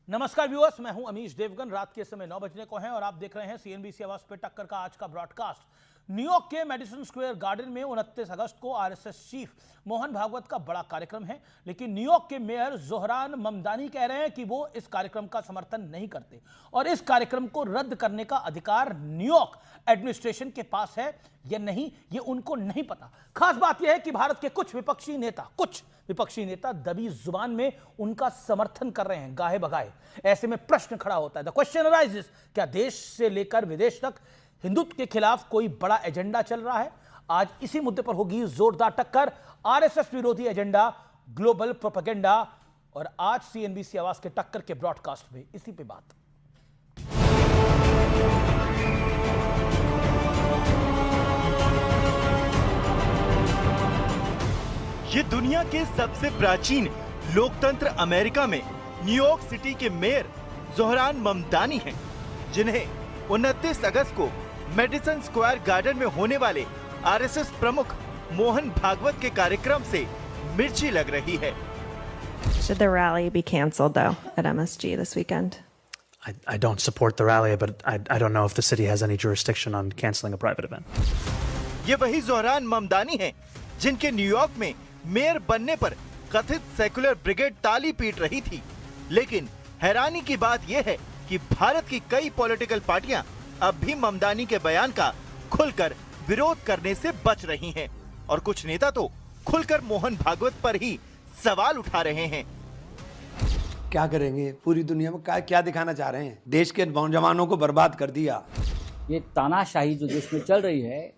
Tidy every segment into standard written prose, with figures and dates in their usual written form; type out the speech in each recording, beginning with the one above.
नमस्कार व्यूअर्स, मैं हूं अमीश देवगन। रात के समय 9 बजने को हैं और आप देख रहे हैं सीएनबीसी आवाज पे टक्कर का आज का ब्रॉडकास्ट। न्यूयॉर्क के मेडिसन स्क्वायर गार्डन में 29 अगस्त को आरएसएस चीफ मोहन भागवत का बड़ा कार्यक्रम है, लेकिन न्यूयॉर्क के मेयर जोहरान ममदानी कह रहे हैं कि वो इस कार्यक्रम का समर्थन नहीं करते और इस कार्यक्रम को रद्द करने का अधिकार न्यूयॉर्क एडमिनिस्ट्रेशन के पास है या नहीं, ये उनको नहीं पता। खास बात यह है कि भारत के कुछ विपक्षी नेता दबी जुबान में उनका समर्थन कर रहे हैं, गाहे बगाए। ऐसे में प्रश्न खड़ा होता है, द क्वेश्चन अराइजेस, क्या देश से लेकर विदेश तक हिंदुत्व के खिलाफ कोई बड़ा एजेंडा चल रहा है? आज इसी मुद्दे पर होगी जोरदार टक्कर। आरएसएस विरोधी एजेंडा, ग्लोबल प्रोपेगेंडा, और आज सीएनबीसी आवाज के टक्कर के ब्रॉडकास्ट में इसी पे बात। ये दुनिया के सबसे प्राचीन लोकतंत्र अमेरिका में न्यूयॉर्क सिटी के मेयर जोहरान ममदानी हैं, जिन्हें 29 अगस्त को मेडिसन स्क्वायर गार्डन में होने वाले आरएसएस प्रमुख मोहन भागवत के कार्यक्रम से मिर्ची लग रही है। Should the rally be canceled though at MSG this weekend? I don't support the rally, but I don't know if the city has any jurisdiction on canceling a private event. ये वही जोहरान ममदानी हैं, जिनके New York में mayor बनने पर कथित secular brigade ताली पीट रही थी। लेकिन हैरानी की बात यह है कि भारत की कई पॉलिटिकल पार्टियां अब भी ममदानी के बयान का खुलकर विरोध करने से बच रही हैं और कुछ नेता तो खुलकर मोहन भागवत पर ही सवाल उठा रहे हैं। क्या करेंगे? पूरी दुनिया में क्या दिखाना चाह रहे हैं? देश के नौजवानों को बर्बाद कर दिया। ये तानाशाही जो देश में चल रही है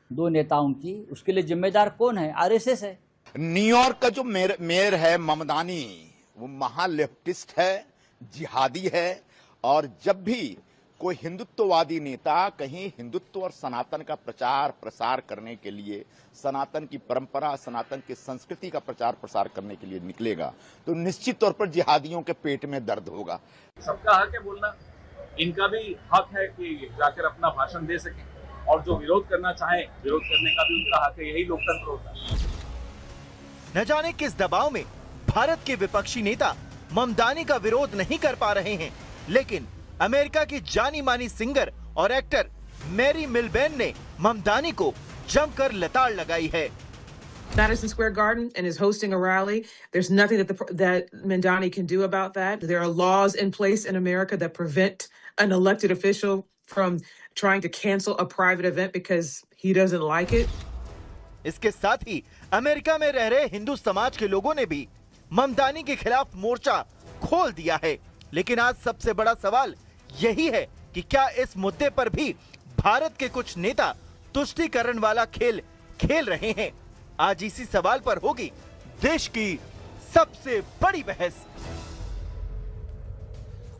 दो नेताओं की, उसके लिए जिम्मेदार कौन है? आरएसएस है। न्यूयॉर्क का जो मेयर है ममदानी, वो महालेफ्टिस्ट है, जिहादी है, और जब भी कोई हिंदुत्ववादी नेता कहीं हिंदुत्व और सनातन का प्रचार प्रसार करने के लिए, सनातन की परंपरा, सनातन की संस्कृति का प्रचार प्रसार करने के लिए निकलेगा, तो निश्चित तौर पर जिहादियों के पेट में दर्द होगा। सबका हक है बोलना, इनका भी हक है कि जाकर अपना भाषण दे सकें, और जो विरोध करना चाहे विरोध करने का भी उनका हक है। यही लोकतंत्र होता है। न जाने किस दबाव में भारत के विपक्षी नेता ममदानी का विरोध नहीं कर पा रहे हैं, लेकिन अमेरिका की जानी मानी सिंगर और एक्टर मैरी मिलबेन ने ममदानी को जमकर लताड़ लगाई है। Madison Square Garden and is hosting a rally. There's nothing that Mamdani can do about that. There are laws in place in America that prevent an elected official from trying to cancel a private event because he doesn't like it. इसके साथ ही America में रह रहे हिंदू समाज के लोगों ने भी ममदानी के खिलाफ मोर्चा खोल दिया है। लेकिन आज सबसे बड़ा सवाल यही है कि क्या इस मुद्दे पर भी भारत के कुछ नेता तुष्टीकरण वाला खेल खेल रहे हैं? आज इसी सवाल पर होगी देश की सबसे बड़ी बहस।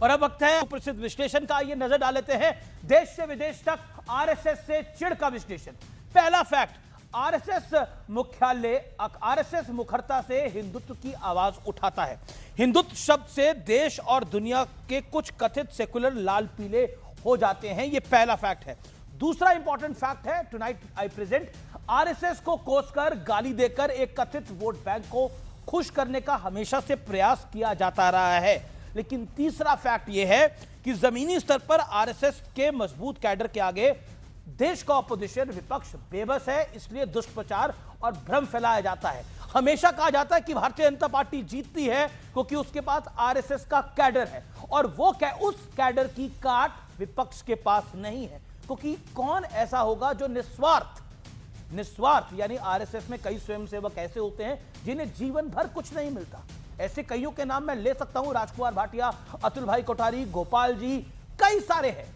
और अब वक्त है प्रसिद्ध विश्लेषण का। ये नजर डाल लेते हैं देश से विदेश तक आरएसएस से चिढ़ का विश्लेषण। पहला फैक्ट, आरएसएस मुखरता से हिंदुत्व की आवाज उठाता है। हिंदुत्व शब्द से देश और दुनिया के कुछ कथित सेकुलर लाल पीले हो जाते हैं। यह पहला फैक्ट है। दूसरा इंपॉर्टेंट फैक्ट है, टुनाइट आई प्रेजेंट आरएसएस को कोसकर, गाली देकर एक कथित वोट बैंक को खुश करने का हमेशा से प्रयास किया जाता रहा है। लेकिन तीसरा फैक्ट यह है कि जमीनी स्तर पर आरएसएस के मजबूत कैडर के आगे देश का ऑपोजिशन, विपक्ष बेबस है, इसलिए दुष्प्रचार और भ्रम फैलाया जाता है। हमेशा कहा जाता है कि भारतीय जनता पार्टी जीतती है क्योंकि उसके पास आरएसएस का कैडर है, और उस कैडर की काट विपक्ष के पास नहीं है। क्योंकि कौन ऐसा होगा जो निस्वार्थ यानी आरएसएस में कई स्वयंसेवक ऐसे होते हैं जिन्हें जीवन भर कुछ नहीं मिलता। ऐसे कईयों के नाम मैं ले सकता हूं, राजकुमार भाटिया, अतुल भाई कोठारी, गोपाल जी, कई सारे हैं,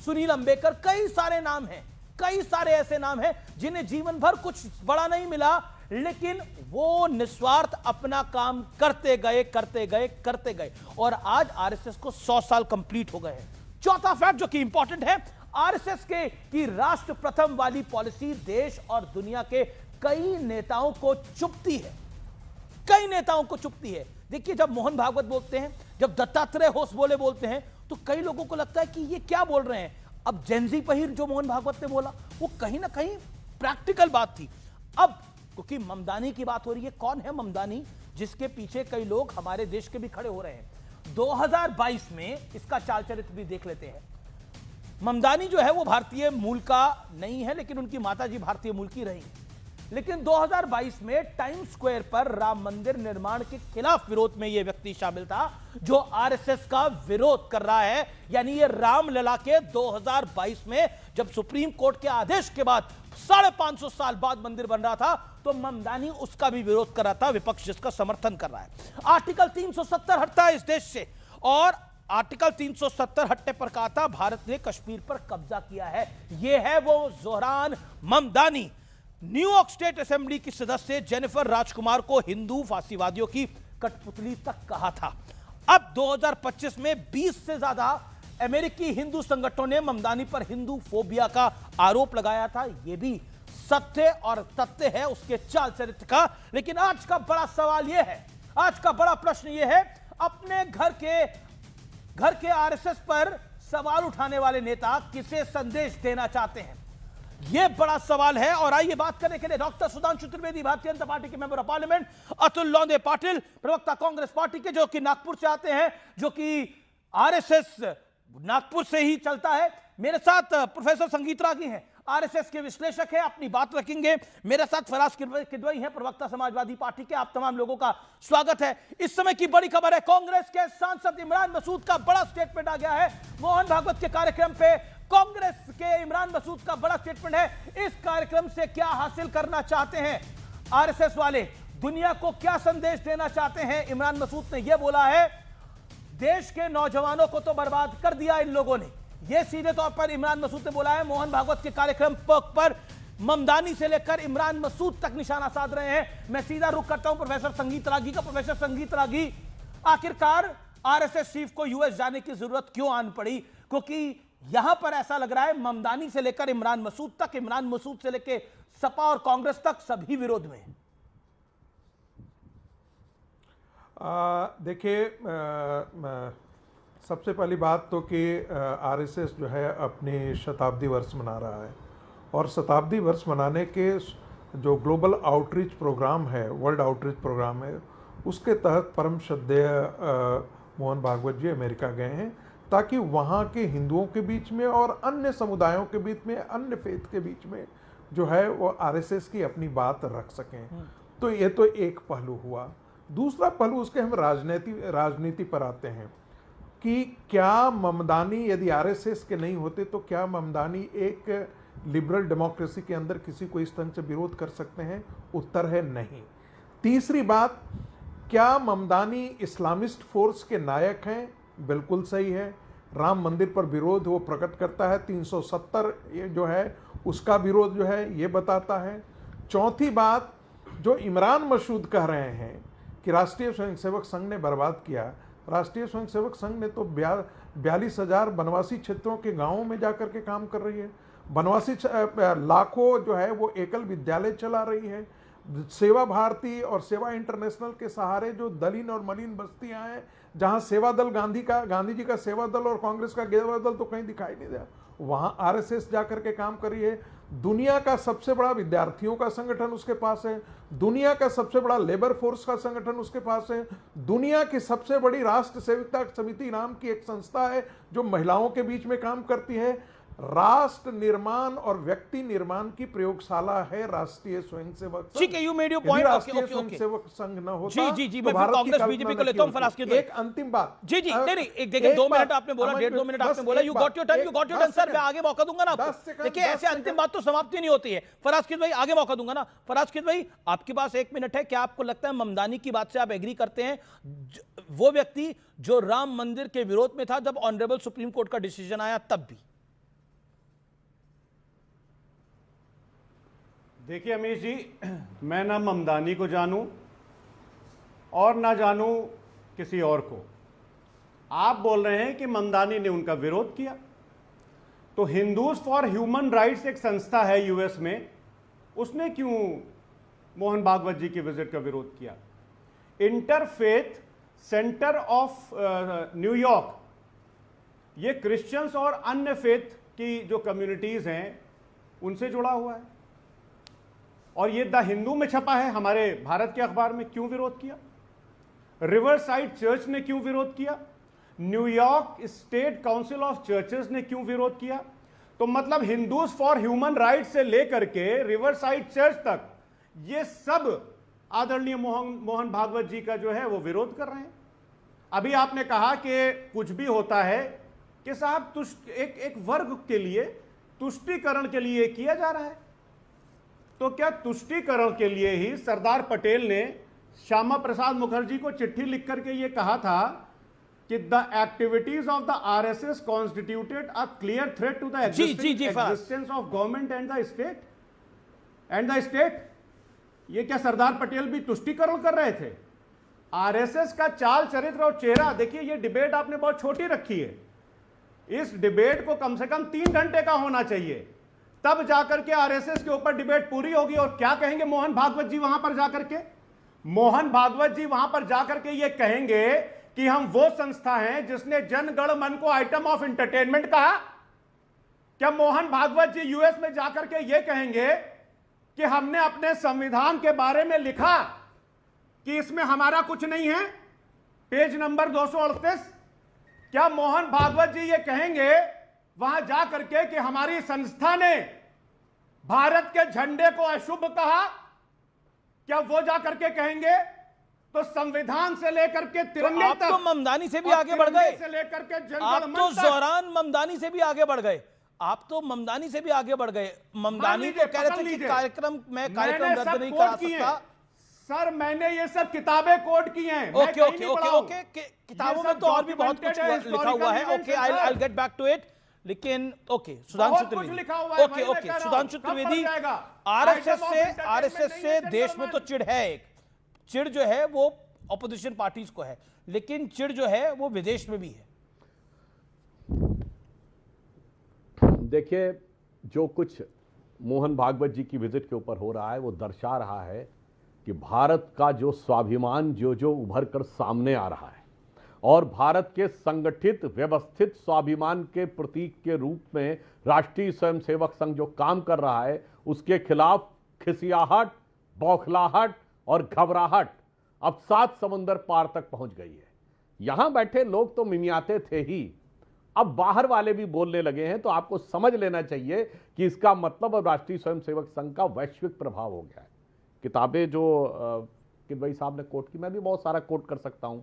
सुनील अंबेकर, कई सारे नाम हैं। कई सारे ऐसे नाम हैं जिन्हें जीवन भर कुछ बड़ा नहीं मिला, लेकिन वो निस्वार्थ अपना काम करते गए और आज आरएसएस को 100 साल कंप्लीट हो गए हैं। चौथा फैक्ट जो कि इंपॉर्टेंट है, आरएसएस की राष्ट्र प्रथम वाली पॉलिसी देश और दुनिया के कई नेताओं को चुभती है। देखिए, जब मोहन भागवत बोलते हैं, जब दत्तात्रेय होस बोलते हैं, तो कई लोगों को लगता है कि ये क्या बोल रहे हैं। अब जेनजी पहिर जो मोहन भागवत ने बोला, वो कहीं ना कहीं प्रैक्टिकल बात थी। अब क्योंकि ममदानी की बात हो रही है, कौन है ममदानी जिसके पीछे कई लोग हमारे देश के भी खड़े हो रहे हैं। 2022 में इसका चाल चरित्र भी देख लेते हैं। ममदानी जो है वो भारतीय मूल का नहीं है, लेकिन उनकी माताजी भारतीय मूल की रही। लेकिन 2022 में टाइम्स स्क्वायर पर राम मंदिर निर्माण के खिलाफ विरोध में यह व्यक्ति शामिल था, जो आरएसएस का विरोध कर रहा है। यानी ये रामलला के 2022 में जब सुप्रीम कोर्ट के आदेश के बाद 550 साल बाद मंदिर बन रहा था, तो ममदानी उसका भी विरोध कर रहा था, विपक्ष जिसका समर्थन कर रहा है। आर्टिकल 370 हटता है इस देश से, और आर्टिकल 370 हटने पर कहा था भारत ने कश्मीर पर कब्जा किया है। यह है वो Zohran Mamdani. New York state assembly की सदस्य जेनिफर राजकुमार को हिंदू फांसीवादियों की कठपुतली तक कहा था। अब 2025 में 20 से ज्यादा अमेरिकी हिंदू संगठनों ने ममदानी पर हिंदू फोबिया का आरोप लगाया था। यह भी सत्य और तथ्य है उसके चाल चरित्र का। लेकिन आज का बड़ा सवाल यह है, आज का बड़ा प्रश्न यह है, अपने घर के आरएसएस पर सवाल उठाने वाले नेता किसे संदेश देना चाहते हैं, यह बड़ा सवाल है। और आइए बात करने के लिए डॉक्टर सुधांशु त्रिवेदी, भारतीय जनता पार्टी के member of parliament, Atul Londhe Patil, प्रवक्ता कांग्रेस पार्टी के, जो कि नागपुर से आते हैं, जो कि आरएसएस नागपुर से ही चलता है। मेरे साथ प्रोफेसर संगीत रागी हैं, आरएसएस के विश्लेषक हैं, अपनी बात रखेंगे। मेरे साथ फराज किदवई हैं, प्रवक्ता समाजवादी पार्टी के। आप तमाम लोगों का स्वागत है। इस समय की बड़ी खबर है, कांग्रेस के सांसद इमरान मसूद का बड़ा स्टेटमेंट आ गया है। मोहन भागवत के कार्यक्रम पे कांग्रेस के इमरान मसूद का बड़ा स्टेटमेंट है। इस कार्यक्रम से क्या हासिल करना चाहते हैं आरएसएस वाले, दुनिया को क्या संदेश देना चाहते हैं? इमरान मसूद ने यह बोला है, देश के नौजवानों को तो बर्बाद कर दिया इन लोगों ने। यह सीधे तौर पर इमरान मसूद ने बोला है। मोहन भागवत के कार्यक्रम पर ममदानी से लेकर इमरान मसूद तक निशाना साध रहे हैं। मैं सीधा रुख करता हूं प्रोफेसर संगीत रागी का। प्रोफेसर संगीत रागी, आखिरकार आरएसएस चीफ को यूएस जाने की जरूरत क्यों आन पड़ी? क्योंकि यहां पर ऐसा लग रहा है ममदानी से लेकर इमरान मसूद तक, इमरान मसूद से लेकर सपा और कांग्रेस तक सभी विरोध में हैं। देखिए, सबसे पहली बात तो कि आरएसएस जो है अपनी शताब्दी वर्ष मना रहा है, और शताब्दी वर्ष मनाने के जो ग्लोबल आउटरीच प्रोग्राम है, वर्ल्ड आउटरीच प्रोग्राम है, उसके तहत परम श्रद्धेय मोहन भागवत जी अमेरिका गए हैं, ताकि वहाँ के हिंदुओं के बीच में और अन्य समुदायों के बीच में, अन्य फेथ के बीच में जो है वो आरएसएस की अपनी बात रख सकें। तो ये तो एक पहलू हुआ। दूसरा पहलू उसके हम राजनीति पर आते हैं कि क्या ममदानी, यदि आरएसएस के नहीं होते तो क्या ममदानी एक लिबरल डेमोक्रेसी के अंदर किसी को इस तरह से विरोध कर सकते हैं? उत्तर है नहीं। तीसरी बात, क्या ममदानी इस्लामिस्ट फोर्स के नायक हैं? बिल्कुल सही है। राम मंदिर पर विरोध वो प्रकट करता है, 370 जो है उसका विरोध जो है ये बताता है। चौथी बात, जो इमरान मसूद कह रहे हैं कि राष्ट्रीय स्वयंसेवक संघ ने बर्बाद किया, राष्ट्रीय स्वयंसेवक संघ ने तो 42,000 वनवासी क्षेत्रों के गांवों में जाकर के काम कर रही है। वनवासी लाखों जो है वो एकल विद्यालय चला रही है। सेवा भारती और सेवा इंटरनेशनल के सहारे जो दलिन और मलिन बस्तियां हैं, जहां सेवा दल गांधी जी का सेवा दल और कांग्रेस का सेवा दल तो कहीं दिखाई नहीं दिया, वहां आरएसएस जाकर के काम कर रही है। दुनिया का सबसे बड़ा विद्यार्थियों का संगठन उसके पास है, दुनिया का सबसे बड़ा लेबर फोर्स का संगठन उसके पास है, दुनिया की सबसे बड़ी राष्ट्र सेविका समिति नाम की एक संस्था है जो महिलाओं के बीच में काम करती है। राष्ट्र निर्माण और व्यक्ति निर्माण की प्रयोगशाला है राष्ट्रीय स्वयंसेवक संघ। ठीक है, यू मेड योर पॉइंट। राष्ट्रीय स्वयंसेवक संघ न होता जी, मैं फिर कांग्रेस बीजेपी को लेता हूं। फराज किदवई, एक अंतिम बात। जी, नहीं, एक देखिए, 2 मिनट आपने बोला, 1.5-2 मिनट आपने बोला, you got your turn sir. मैं आगे मौका दूंगा ना आपको। देखिए, ऐसे अंतिम बात तो समाप्ति नहीं होती है। फराज किदवई, आगे मौका दूंगा ना। फराज किदवई, आपके पास 1 मिनट है। क्या आपको लगता है ममदानी की बात से आप एग्री करते हैं? वो व्यक्ति जो राम मंदिर के विरोध में था जब ऑनरेबल सुप्रीम कोर्ट का डिसीजन आया, तब भी। देखिए अमीश जी, मैं ना ममदानी को जानूं और ना जानूं किसी और को। आप बोल रहे हैं कि ममदानी ने उनका विरोध किया, तो हिंदूज फॉर ह्यूमन राइट्स एक संस्था है यूएस में, उसने क्यों मोहन भागवत जी की विजिट का विरोध किया? इंटरफेथ सेंटर ऑफ न्यूयॉर्क, ये क्रिश्चियंस और अन्य फेथ की जो कम्युनिटीज हैं उनसे जुड़ा हुआ है, और ये द हिंदू में छपा है हमारे भारत के अखबार में। क्यों विरोध किया? रिवर साइड चर्च ने क्यों विरोध किया? New York state council of churches ने क्यों विरोध किया? तो मतलब हिंदूज फॉर ह्यूमन राइट से लेकर के रिवर साइड चर्च तक ये सब आदरणीय मोहन भागवत जी का जो है वो विरोध कर रहे हैं। अभी आपने कहा कि कुछ भी होता है कि साहब एक वर्ग के लिए तुष्टीकरण के लिए किया जा रहा है। तो क्या तुष्टीकरण के लिए ही सरदार पटेल ने श्यामा प्रसाद मुखर्जी को चिट्ठी लिख करके ये कहा था कि the activities of the RSS constituted a clear threat to the existence of government and the state. ये क्या सरदार पटेल भी तुष्टीकरण कर रहे थे? आरएसएस का चाल चरित्र और चेहरा देखिए, ये डिबेट आपने बहुत छोटी रखी है। इस डिबेट को कम से कम 3 घंटे का होना चाहिए, तब जाकर के आरएसएस के ऊपर डिबेट पूरी होगी। और क्या कहेंगे मोहन भागवत जी वहां पर जाकर के? मोहन भागवत जी वहां पर जाकर के ये कहेंगे कि हम वो संस्था हैं जिसने जनगण मन को आइटम ऑफ एंटरटेनमेंट कहा? क्या मोहन भागवत जी यूएस में जाकर के ये कहेंगे कि हमने अपने संविधान के बारे में लिखा कि इसमें हमारा कुछ नहीं है, पेज नंबर 238? क्या मोहन भागवत जी ये कहेंगे वहां जाकर के कि हमारी संस्था ने भारत के झंडे को अशुभ कहा? क्या वो जाकर के कहेंगे? तो संविधान से लेकर के तिरंगे तक, तो ममदानी से भी आगे बढ़ गए, से लेकर के आप तो जोरान ममदानी से भी आगे बढ़ गए, आप तो ममदानी से भी आगे बढ़ गए। ममदानी तो कह रहे थे कि कार्यक्रम रद्द नहीं करा सकता। सर मैंने ये सब किताबें कोट की हैं। ओके ओके ओके ओके, किताबों में तो और भी बहुत कुछ लिखा हुआ है। Okay, I will get back to it. लेकिन okay, Sudhanshu Trivedi, okay okay, Sudhanshu Trivedi, RSS से देश में तो चिढ़ है, एक चिढ़ जो है वो ऑपोजिशन पार्टीज को है, लेकिन चिढ़ जो है वो विदेश में भी है। देखिए, जो कुछ मोहन भागवत जी की विजिट के ऊपर हो रहा है वो दर्शा रहा है कि भारत का जो स्वाभिमान जो उभर कर सामने आ रहा है और भारत के संगठित व्यवस्थित स्वाभिमान के प्रतीक के रूप में राष्ट्रीय स्वयंसेवक संघ जो काम कर रहा है, उसके खिलाफ खिसियाहट, बौखलाहट और घबराहट अब 7 समुंदर पार तक पहुंच गई है। यहां बैठे लोग तो मिमियाते थे ही, अब बाहर वाले भी बोलने लगे हैं। तो आपको समझ लेना चाहिए कि इसका मतलब अब राष्ट्रीय स्वयंसेवक संघ का वैश्विक प्रभाव हो गया है। किताबें जो किदवई साहब ने कोट की, मैं भी बहुत सारा कोट कर सकता हूं।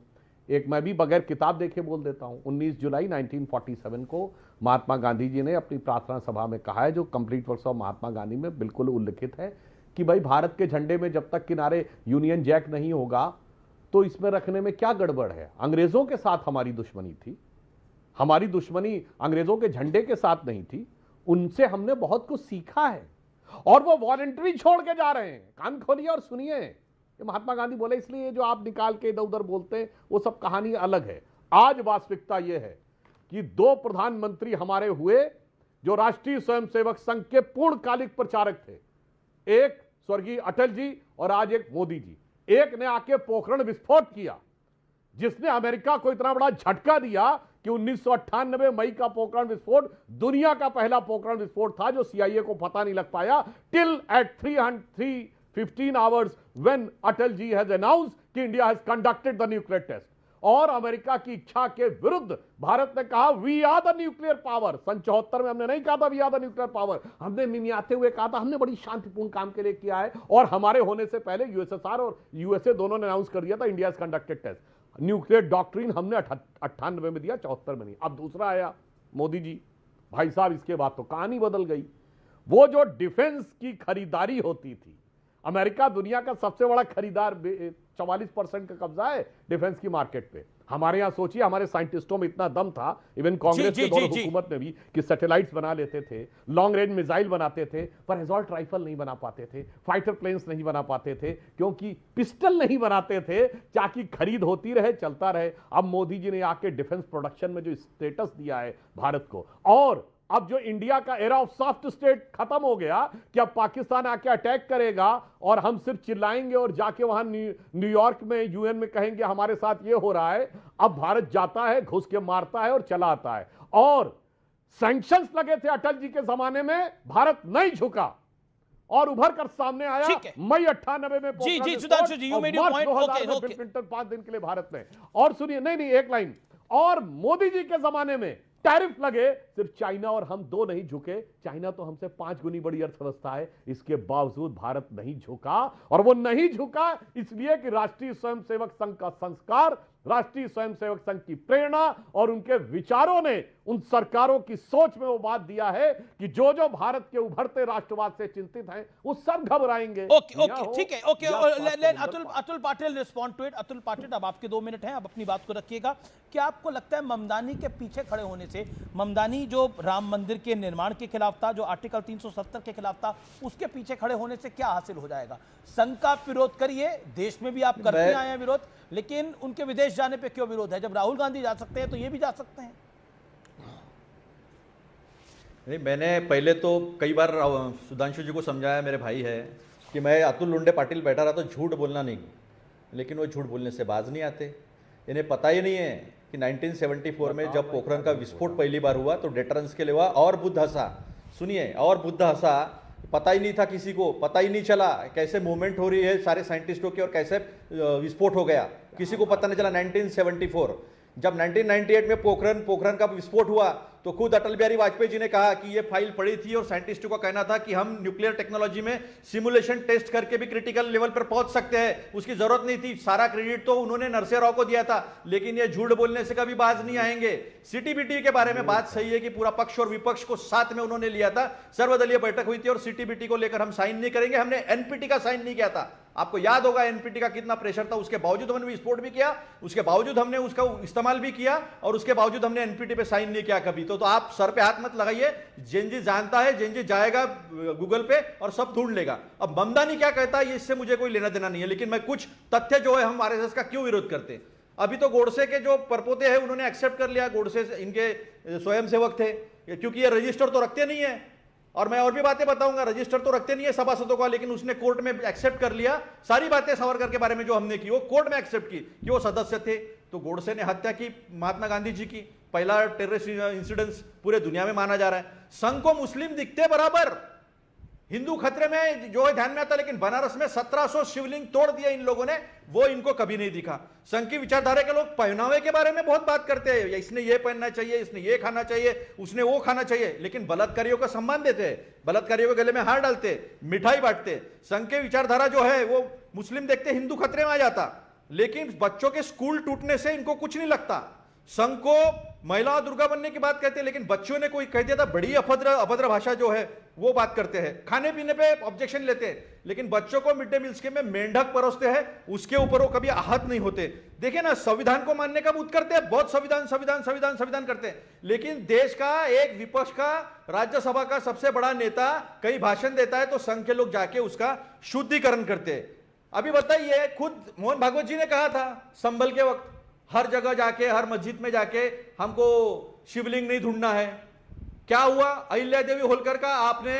एक मैं भी बगैर किताब देखे बोल देता हूं। 19 जुलाई 1947 को महात्मा गांधी जी ने अपनी प्रार्थना सभा में कहा है, जो complete works of Mahatma Gandhi में बिल्कुल उल्लिखित है, कि भाई भारत के झंडे में जब तक किनारे यूनियन जैक नहीं होगा तो इसमें रखने में क्या गड़बड़ है। अंग्रेजों के साथ हमारी दुश्मनी थी, हमारी दुश्मनी अंग्रेजों के झंडे के साथ नहीं थी। उनसे हमने बहुत कुछ सीखा है और वो वॉलंटरी छोड़ के जा रहे हैं। कान खोलिए और सुनिए, ये महात्मा गांधी बोले, इसलिए जो आप निकाल के इधर उधर बोलते हैं वो सब कहानी अलग है। आज वास्तविकता ये है कि 2 प्रधानमंत्री हमारे हुए जो राष्ट्रीय स्वयंसेवक संघ के पूर्णकालिक प्रचारक थे, एक स्वर्गीय अटल जी और आज एक मोदी जी। एक ने आके पोखरण विस्फोट किया, जिसने अमेरिका को इतना बड़ा झटका दिया कि 1998 मई का पोखरण विस्फोट दुनिया का पहला पोखरण विस्फोट था जो CIA को पता नहीं लग पाया till at 315 hours when Atal ji has announced कि India has conducted the nuclear test. और अमेरिका की इच्छा के विरुद्ध भारत ने कहा we are the nuclear power. सन 74 में हमने नहीं कहा था we are the nuclear power, हमने मिमियाते हुए कहा था हमने बड़ी शांतिपूर्ण काम के लिए किया है। और हमारे होने से पहले USSR और USA दोनों ने अनाउंस कर दिया था India has conducted test. Nuclear doctrine हमने 98 में दिया, 74 में नहीं। अब दूसरा आया मोदी जी, भाई साहब इसके बाद तो कहानी बदल गई। वो जो डिफेंस की खरीदारी होती थी, अमेरिका दुनिया का सबसे बड़ा खरीदार, 44% का कब्जा है डिफेंस की मार्केट पे। हमारे यहां सोचिए, हमारे साइंटिस्टों में इतना दम था, इवन कांग्रेस के दोनों हुकूमत में भी, कि सैटेलाइट्स बना लेते थे, लॉन्ग रेंज मिसाइल बनाते थे, पर असॉल्ट राइफल नहीं बना पाते थे, फाइटर प्लेन्स नहीं बना पाते थे, क्योंकि पिस्टल नहीं बनाते थे, ताकि खरीद होती रहे, चलता रहे। अब मोदी जी ने आके डिफेंस प्रोडक्शन में जो स्टेटस दिया है भारत को, और अब जो इंडिया का एरा ऑफ सॉफ्ट स्टेट खत्म हो गया कि अब पाकिस्तान आके अटैक करेगा और हम सिर्फ चिल्लाएंगे और जाके वहां न्यूयॉर्क में UN में कहेंगे हमारे साथ ये हो रहा है। अब भारत जाता है, घुस के मारता है और चला आता है। और सैंक्शंस लगे थे अटल जी के जमाने में, भारत नहीं झुका और उभर कर सामने आया मई 98 में। जी Sudhanshu ji, you made your point. Okay, Bill Clinton 5 दिन के लिए भारत में। और सुनिए, नहीं एक लाइन और मोदी जी के जमाने में टैरिफ लगे, सिर्फ चाइना और हम दो नहीं झुके। चाइना तो हमसे 5 गुनी बड़ी अर्थव्यवस्था है, इसके बावजूद भारत नहीं झुका। और वो नहीं झुका इसलिए कि राष्ट्रीय स्वयंसेवक संघ का संस्कार, राष्ट्रीय स्वयंसेवक संघ की प्रेरणा और उनके विचारों ने उन सरकारों की सोच में वो बात दिया है कि जो जो भारत के उभरते राष्ट्रवाद से चिंतित हैं वो सब घबराएंगे। ओके ठीक है, okay. Atul Patil respond to it. Atul Patil, अब आपके 2 मिनट हैं, अब अपनी बात को रखिएगा। क्या आपको लगता है ममदानी के पीछे खड़े होने से, ममदानी जो राम मंदिर के निर्माण के खिलाफ था, जो आर्टिकल 370 के खिलाफ था, उसके पीछे खड़े होने से क्या हासिल हो जाएगा? संघ का विरोध करिए, देश में भी आप करते आए हैं विरोध, लेकिन उनके विदेश जाने पे क्यों विरोध है? जब राहुल गांधी जा सकते हैं तो ये भी जा सकते हैं। नहीं, मैंने पहले तो कई बार सुधांशु जी को समझाया, मेरे भाई है, कि मैं अतुल लुंडे पाटिल बैठा रहा तो झूठ बोलना नहीं, लेकिन वो झूठ बोलने से बाज नहीं आते। इन्हें पता ही नहीं है कि 1974 में जब पोखरण का विस्फोट पहली बार हुआ तो डेटरेंस के लिए हुआ, और बुद्ध हंसा। सुनिए, और बुद्ध हंसा, पता ही नहीं था किसी को, पता ही नहीं चला कैसे मूवमेंट हो रही है सारे साइंटिस्टों की और कैसे विस्फोट हो गया, किसी को पता नहीं चला। 1974 जब 1998 में पोखरण का विस्फोट हुआ तो खुद अटल बिहारी वाजपेयी जी ने कहा कि ये फाइल पड़ी थी और साइंटिस्टों का कहना था कि हम न्यूक्लियर टेक्नोलॉजी में सिमुलेशन टेस्ट करके भी क्रिटिकल लेवल पर पहुंच सकते हैं, उसकी जरूरत नहीं थी। सारा क्रेडिट तो उन्होंने नरसिम्हा राव को दिया था, लेकिन ये झूठ बोलने से कभी बाज नहीं आएंगे। सीटीबीटी के बारे में बात सही है कि पूरा पक्ष और विपक्ष को साथ में उन्होंने लिया था, सर्वदलीय बैठक हुई थी और सीटीबीटी को लेकर हम साइन नहीं करेंगे, हमने एनपीटी का साइन नहीं किया था। आपको याद होगा एनपीटी का कितना प्रेशर था, उसके बावजूद हमने विस्फोट भी किया, उसके बावजूद हमने उसका इस्तेमाल भी किया और उसके बावजूद हमने एनपीटी पे साइन नहीं किया कभी। तो आप सर पे हाथ मत लगाइए, जेनजी जानता है, जेनजी जाएगा गूगल पे और सब ढूंढ लेगा। अब ममदानी क्या कहता है इससे मुझे कोई लेना देना नहीं है, लेकिन मैं कुछ तथ्य जो है हम आरएसएस का क्यों विरोध करते हैं। अभी तो गोडसे के जो परपोते हैं उन्होंने एक्सेप्ट कर लिया, गोडसे इनके स्वयंसेवक थे, क्योंकि ये रजिस्टर तो रखते नहीं है। और मैं और भी बातें बताऊंगा, रजिस्टर तो रखते नहीं है सभासदों का, लेकिन उसने कोर्ट में एक्सेप्ट कर लिया सारी बातें सावरकर के बारे में जो हमने की, वो कोर्ट में एक्सेप्ट की कि वो सदस्य थे। तो गोडसे ने हत्या की महात्मा गांधी जी की, पहला टेररिस्ट इंसिडेंस पूरे दुनिया में माना जा रहा है। संघ को मुस्लिम दिखते बराबर, हिंदू खतरे में जो है ध्यान में आता, लेकिन बनारस में 1700 शिवलिंग तोड़ दिए इन लोगों ने, वो इनको कभी नहीं दिखा। संघ की विचारधारा के लोग पहनावे के बारे में बहुत बात करते हैं, इसने ये पहनना चाहिए, इसने ये खाना चाहिए, उसने वो खाना चाहिए, लेकिन बलात्कारियों का सम्मान देते हैं, बलात्कारियों के गले में हार डालते, मिठाई बांटते। संघ की विचारधारा जो है वो मुस्लिम देखते हिंदू खतरे में आ जाता, लेकिन बच्चों के स्कूल टूटने से इनको कुछ नहीं लगता। संघ को महिला दुर्गा बनने की बात कहते हैं, लेकिन बच्चों ने कोई कह दिया था बड़ी अभद्र भाषा जो है वो बात करते हैं। खाने पीने पे ऑब्जेक्शन लेते हैं, लेकिन बच्चों को मिड डे मील्स के में मेंढक परोसते हैं, उसके ऊपर वो कभी आहत नहीं होते। देखिए ना, संविधान को मानने का बुत करते हैं, बहुत संविधान संविधान संविधान संविधान करते हैं, लेकिन देश का एक विपक्ष का राज्यसभा का सबसे बड़ा नेता कहीं भाषण देता है तो संघ के लोग जाके उसका शुद्धिकरण करते हैं। अभी बताइए, खुद मोहन भागवत जी ने कहा था संभल के वक्त, हर जगह जाके हर मस्जिद में जाके हमको शिवलिंग नहीं ढूंढना है। क्या हुआ? अहिल्या देवी होलकर का आपने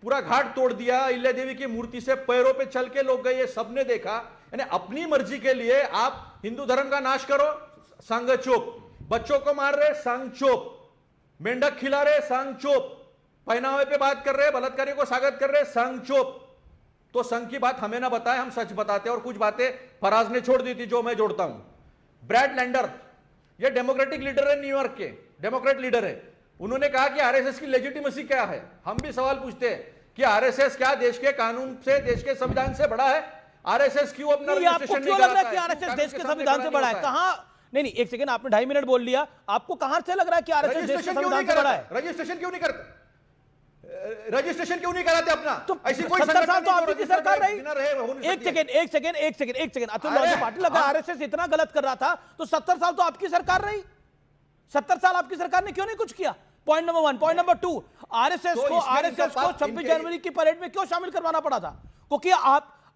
पूरा घाट तोड़ दिया, अहिल्या देवी की मूर्ति से पैरों पे चल के लोग गए, ये सबने देखा। यानी अपनी मर्जी के लिए आप हिंदू धर्म का नाश करो, संघ चुप। बच्चों को मार रहे, संघ चुप। मेंढक खिला रहे, संघ चुप। पहनावे पे बात कर रहे, बलात्कारियों को स्वागत कर रहे, संघ चुप। तो संघ की बात हमें ना बताए, हम सच बताते हैं। और कुछ बातें फराज ने छोड़ दी थी जो मैं जोड़ता हूं। ब्रैड लैंडर, ये डेमोक्रेटिक लीडर है, न्यूयॉर्क के डेमोक्रेट लीडर है, उन्होंने कहा कि आरएसएस की लेजिटिमेसी क्या है। हम भी सवाल पूछते हैं कि आरएसएस क्या देश के कानून से, देश के संविधान से बड़ा है? आरएसएस क्यों अपना रजिस्ट्रेशन नहीं लग रहा है कि आरएसएस देश के संविधान से बड़ा है? कहां? नहीं, एक सेकंड, आपने 2.5 मिनट बोल लिया, आपको कहां से लग रहा है कि आरएसएस देश के संविधान से बड़ा है? रजिस्ट्रेशन क्यों नहीं करते? रजिस्ट्रेशन क्यों नहीं कराते अपना? तो ऐसी कोई 70 साल तो आपकी सरकार रही। एक सेकंड अतुल पाटिल, अगर आरएसएस इतना गलत कर रहा था तो 70 साल तो आपकी सरकार रही। 70 साल आपकी सरकार ने क्यों नहीं कुछ किया? Point number 1। Point number 2, RSS को 26 जनवरी की परेड में क्यों शामिल करवाना पड़ा था? क्योंकि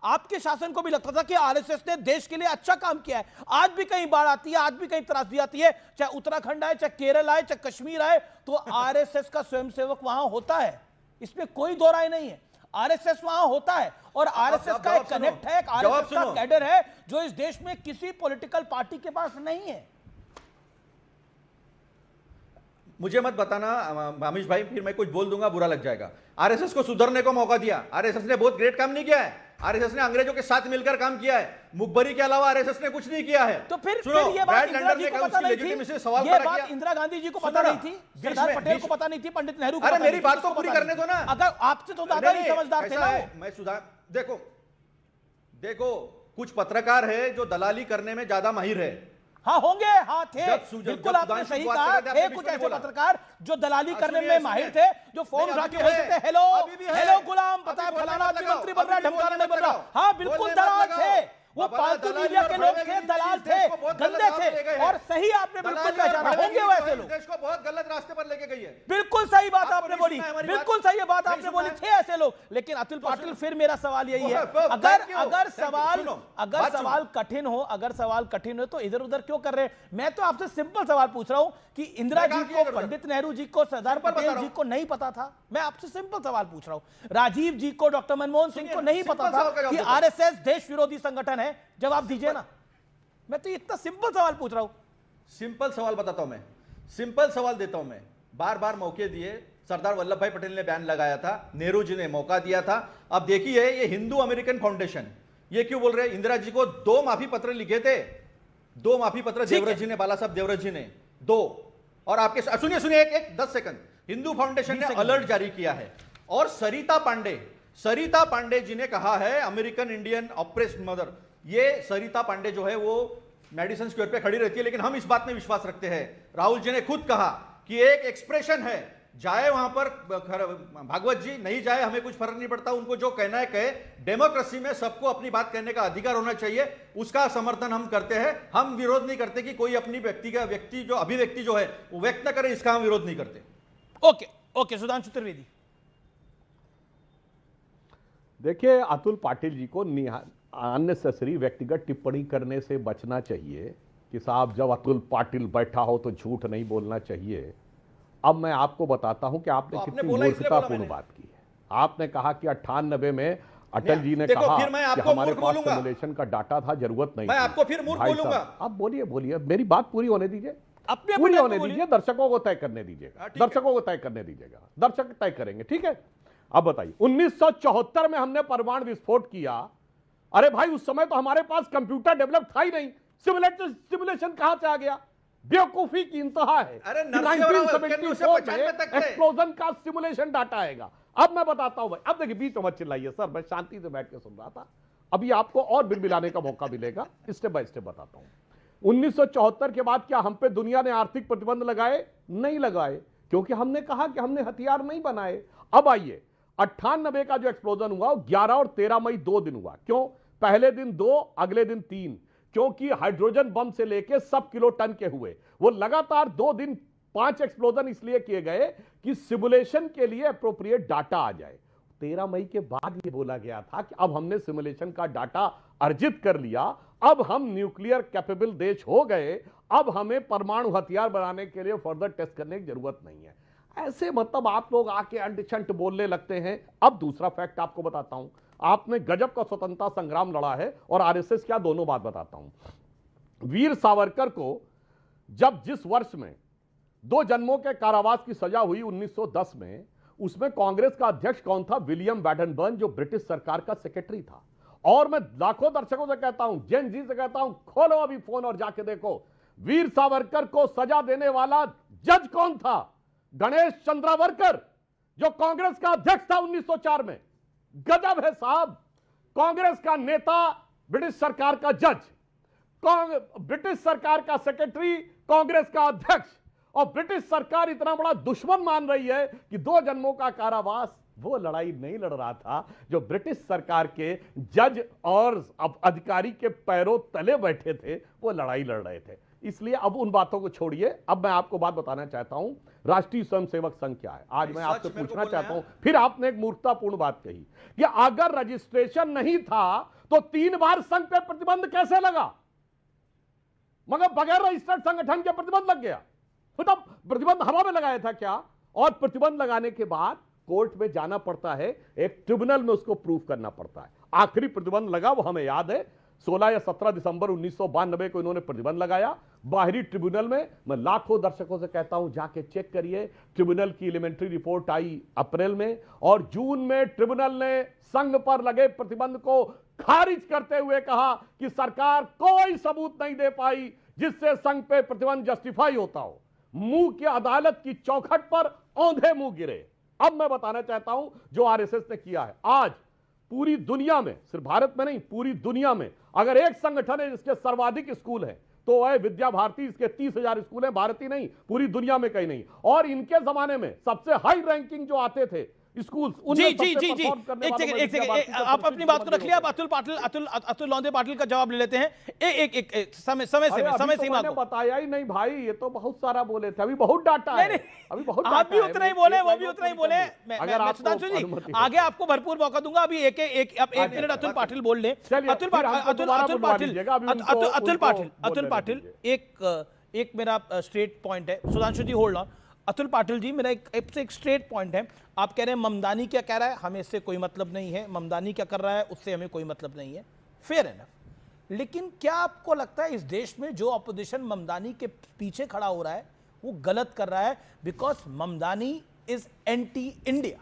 आपके शासन को भी लगता था कि आरएसएस ने देश के लिए अच्छा काम किया है। आज भी कहीं बाढ़ आती है, आज भी कहीं त्रासदी आती है, चाहे उत्तराखंड आए, चाहे केरल आए, चाहे कश्मीर आए, तो आरएसएस का स्वयंसेवक वहां होता है, इसमें कोई दो राय नहीं है। आरएसएस वहां होता है और आरएसएस का एक कनेक्ट है, एक आरएसएस का कैडर है जो इस देश में किसी पॉलिटिकल पार्टी के पास नहीं है। मुझे मत बताना अमीश भाई, फिर मैं कुछ बोल दूंगा बुरा लग जाएगा। आरएसएस को सुधरने को मौका दिया, आरएसएस ने बहुत ग्रेट काम नहीं किया है, आरएसएस ने अंग्रेजों के साथ मिलकर काम किया है, मुखबरी के अलावा आरएसएस ने कुछ नहीं किया है। तो फिर सुनो, ये बात इंदिरा जी को पता नहीं थी, ये बात इंदिरा गांधी जी को पता नहीं थी, सरदार पटेल को पता नहीं थी, पंडित नेहरू को अरे पता मेरी नहीं बात थी, तो पूरी करने दो ना। अगर आपसे तो ज्यादा ही समझदार थे ना वो। मैं सुधार देखो कुछ पत्रकार है जो दलाली करने में ज्यादा माहिर है। हाँ होंगे, हाँ थे, बिल्कुल आपने सही कहा, थे कुछ ऐसे पत्रकार जो दलाली करने में माहिर थे, जो फोन उठा के बोलते थे हेलो हेलो गुलाम, पता है फलाना आदमी मंत्री बन रहा है, ढमकाना नहीं बन रहा। हाँ बिल्कुल दलाल थे वो, पालतू मीडिया के लोग थे, दलाल थे, गंदे थे, और सही आपने बिल्कुल पहचाना, होंगे वैसे लोग। देश को बहुत गलत रास्ते पर लेके गई है। बिल्कुल सही बात आपने बोली, बिल्कुल सही बात आपने बोली, थे ऐसे लोग। लेकिन अतुल पाटिल, फिर मेरा सवाल यही है, अगर सवाल कठिन हो, अगर सवाल कठिन हो तो इधर उधर क्यों कर रहे हैं? मैं तो आपसे सिंपल सवाल पूछ रहा हूं कि इंदिरा जी को, पंडित नेहरू जी को, सरदार पटेल जी को नहीं पता था? मैं आपसे सिंपल सवाल पूछ रहा हूं। राजीव जी को, डॉक्टर मनमोहन सिंह को नहीं पता था कि आरएसएस देश विरोधी संगठन है? जवाब दीजिए ना। मैं तो इतना सिंपल सवाल पूछ रहा हूं। सिंपल सवाल बताता हूं मैं, सिंपल सवाल देता हूं मैं। बार बार मौके दिए, सरदार वल्लभ भाई पटेल ने बैन लगाया था, नेहरू जी ने मौका दिया था। अब देखिए ये हिंदू अमेरिकन फाउंडेशन ये क्यों बोल रहे हैं? इंदिरा जी को 2 माफी पत्र लिखे थे, 2 माफी पत्र देवव्रत जी ने, बाला साहब देवव्रत जी ने 2। और आपके सुनिए एक 10 सेकंड, हिंदू फाउंडेशन ने अलर्ट जारी किया है। और सरिता पांडे जी ने कहा है, अमेरिकन इंडियन ऑपरेस्ट मदर, ये सरिता पांडे जो है वो मेडिसन स्क्वायर पे खड़ी रहती है, लेकिन हम इस बात में विश्वास रखते हैं। राहुल जी ने खुद कहा कि एक एक्सप्रेशन है, जाए वहां पर भागवत जी, नहीं जाए हमें कुछ फर्क नहीं पड़ता, उनको जो कहना है कहे। डेमोक्रेसी में सबको अपनी बात कहने का अधिकार होना चाहिए, उसका समर्थन हम करते हैं। हम विरोध नहीं करते कि कोई अपनी व्यक्ति जो अभिव्यक्ति जो है वो व्यक्त न करे, इसका हम विरोध नहीं करते। ओके सुधांशु त्रिवेदी। देखिए अतुल पाटिल जी को अननेसेसरी व्यक्तिगत टिप्पणी करने से बचना चाहिए कि साहब जब अतुल पाटिल बैठा हो तो झूठ नहीं बोलना चाहिए। अब मैं आपको बताता हूं कि आपने कितनी मूर्खतापूर्ण बात की है। आपने कहा कि 98 में अटल जी ने कहा कि हमारे पास सिमुलेशन का डाटा था, जरूरत नहीं। मैं आपको फिर मूर्ख बोलूंगा। अब बोलिए, मेरी बात पूरी होने दीजिए, पूरी होने दीजिए, दर्शकों को तय करने दीजिएगा, दर्शक तय करेंगे, ठीक है? अब बताइए, 1974 में हमने परमाणु विस्फोट किया। अरे भाई उस समय तो हमारे पास कंप्यूटर डेवलप था ही नहीं, सिमुलेशन कहां से आ गया? बेवकूफी की इंतहा है। अरे 1974 में एक्सप्लोजन का सिमुलेशन डाटा आएगा। अब मैं बताता हूं भाई, अब देखिए बीच में मत चिल्लाइए सर, मैं शांति से बैठ के सुन रहा था। अभी आपको और बिलबिलाने का मौका मिलेगा, स्टेप बाय स्टेप बताता हूं। 1974 के बाद क्या हम पे दुनिया ने आर्थिक प्रतिबंध लगाए? नहीं लगाए, क्योंकि हमने कहा कि हमने हथियार नहीं बनाए। अब आइए, 98 का जो एक्सप्लोजन हुआ 11 और 13 मई 2 दिन हुआ। क्यों? पहले दिन 2, अगले दिन 3, क्योंकि हाइड्रोजन बम से लेके सब किलो टन के हुए। वो लगातार 2 दिन 5 एक्सप्लोजन इसलिए किए गए कि सिमुलेशन के लिए अप्रोप्रिएट डाटा आ जाए। 13 मई के बाद ये बोला गया था कि अब हमने सिमुलेशन का डाटा अर्जित कर लिया, अब हम न्यूक्लियर कैपेबल देश हो गए, अब हमें परमाणु हथियार बनाने के लिए फर्दर टेस्ट करने की जरूरत नहीं है। ऐसे मतलब आप लोग आके अंट बोलने लगते हैं। अब दूसरा फैक्ट आपको बताता हूं, आपने गजब का स्वतंत्रता संग्राम लड़ा है और आरएसएस क्या, दोनों बात बताता हूं। वीर सावरकर को जब जिस वर्ष में 2 जन्मों के कारावास की सजा हुई 1910 में, उसमें कांग्रेस का अध्यक्ष कौन था? विलियम बैडनबर्न, जो ब्रिटिश सरकार का सेक्रेटरी था। और मैं लाखों दर्शकों से कहता हूं, जेन जी से कहता हूं, खोलो अभी फोन और जाके देखो, वीर सावरकर को सजा देने वाला जज कौन था? गणेश चंद्रावरकर, जो कांग्रेस का अध्यक्ष था 1904 में। गजब है साहब, कांग्रेस का नेता, ब्रिटिश सरकार का जज, ब्रिटिश सरकार का सेक्रेटरी, कांग्रेस का अध्यक्ष, और ब्रिटिश सरकार इतना बड़ा दुश्मन मान रही है कि 2 जन्मों का कारावास। वो लड़ाई नहीं लड़ रहा था जो ब्रिटिश सरकार के जज और अधिकारी के पैरों तले बैठे थे, वो लड़ाई लड़ रहे थे। इसलिए अब उन बातों को छोड़िए, अब मैं आपको बात बताना चाहता हूं, राष्ट्रीय स्वयंसेवक संघ क्या है। आज मैं आपसे पूछना चाहता हूं, फिर आपने एक मूर्खतापूर्ण बात कही कि अगर रजिस्ट्रेशन नहीं था तो 3 बार संघ पे प्रतिबंध कैसे लगा? मगर बगैर रजिस्टर्ड संगठन के प्रतिबंध लग गया। तो प्रतिबंध हवा में लगाया था क्या? और प्रतिबंध लगाने के बाद कोर्ट में जाना पड़ता है, एक ट्रिब्यूनल में उसको प्रूफ करना पड़ता है। आखिरी प्रतिबंध लगा वो हमें याद है, 16 या 17 दिसंबर 1992 को इन्होंने प्रतिबंध लगाया। बाहरी ट्रिब्यूनल में। मैं लाखों दर्शकों से कहता हूं जाके चेक करिए, ट्रिब्यूनल की एलिमेंट्री रिपोर्ट आई अप्रैल में और जून में ट्रिब्यूनल ने संघ पर लगे प्रतिबंध को खारिज करते हुए कहा कि सरकार कोई सबूत नहीं दे पाई जिससे संघ पे प्रतिबंध जस्टिफाई होता हो। मुंह की अदालत की चौखट पर औंधे मुंह गिरे। अब मैं बताना चाहता हूं जो आरएसएस ने किया है। आज पूरी दुनिया में, सिर्फ भारत में नहीं, पूरी दुनिया में अगर एक संगठन है जिसके सर्वाधिक स्कूल है तो वह विद्या भारती। इसके 30,000 स्कूल हैं, भारत ही नहीं पूरी दुनिया में कहीं नहीं। और इनके जमाने में सबसे हाई रैंकिंग जो आते थे स्कूल, जी एक सेकंड आप अपनी बात को रख लिया। अतुल लौंडे पाटिल का जवाब ले लेते हैं। एक समय सीमा को बताया ही नहीं भाई, ये तो बहुत सारा बोले थे, अभी बहुत डाटा है, अभी बहुत आप भी उतना ही बोले, वो भी उतना ही बोले। मैं सुधांशु जी आगे आपको भरपूर मौका दूंगा। अभी एक मिनट अतुल पाटिल बोल लें। अतुल पाटिल एक मेरा स्ट्रेट पॉइंट है। सुधांशु जी होल्ड ऑन। अतुल पाटिल जी मेरा एक स्ट्रेट पॉइंट है। आप कह रहे हैं ममदानी क्या कह रहा है हमें इससे कोई मतलब नहीं है, ममदानी क्या कर रहा है उससे हमें कोई मतलब नहीं है, फेयर एनफ। लेकिन क्या आपको लगता है इस देश में जो अपोजिशन ममदानी के पीछे खड़ा हो रहा है वो गलत कर रहा है? Because Mamdani is anti India.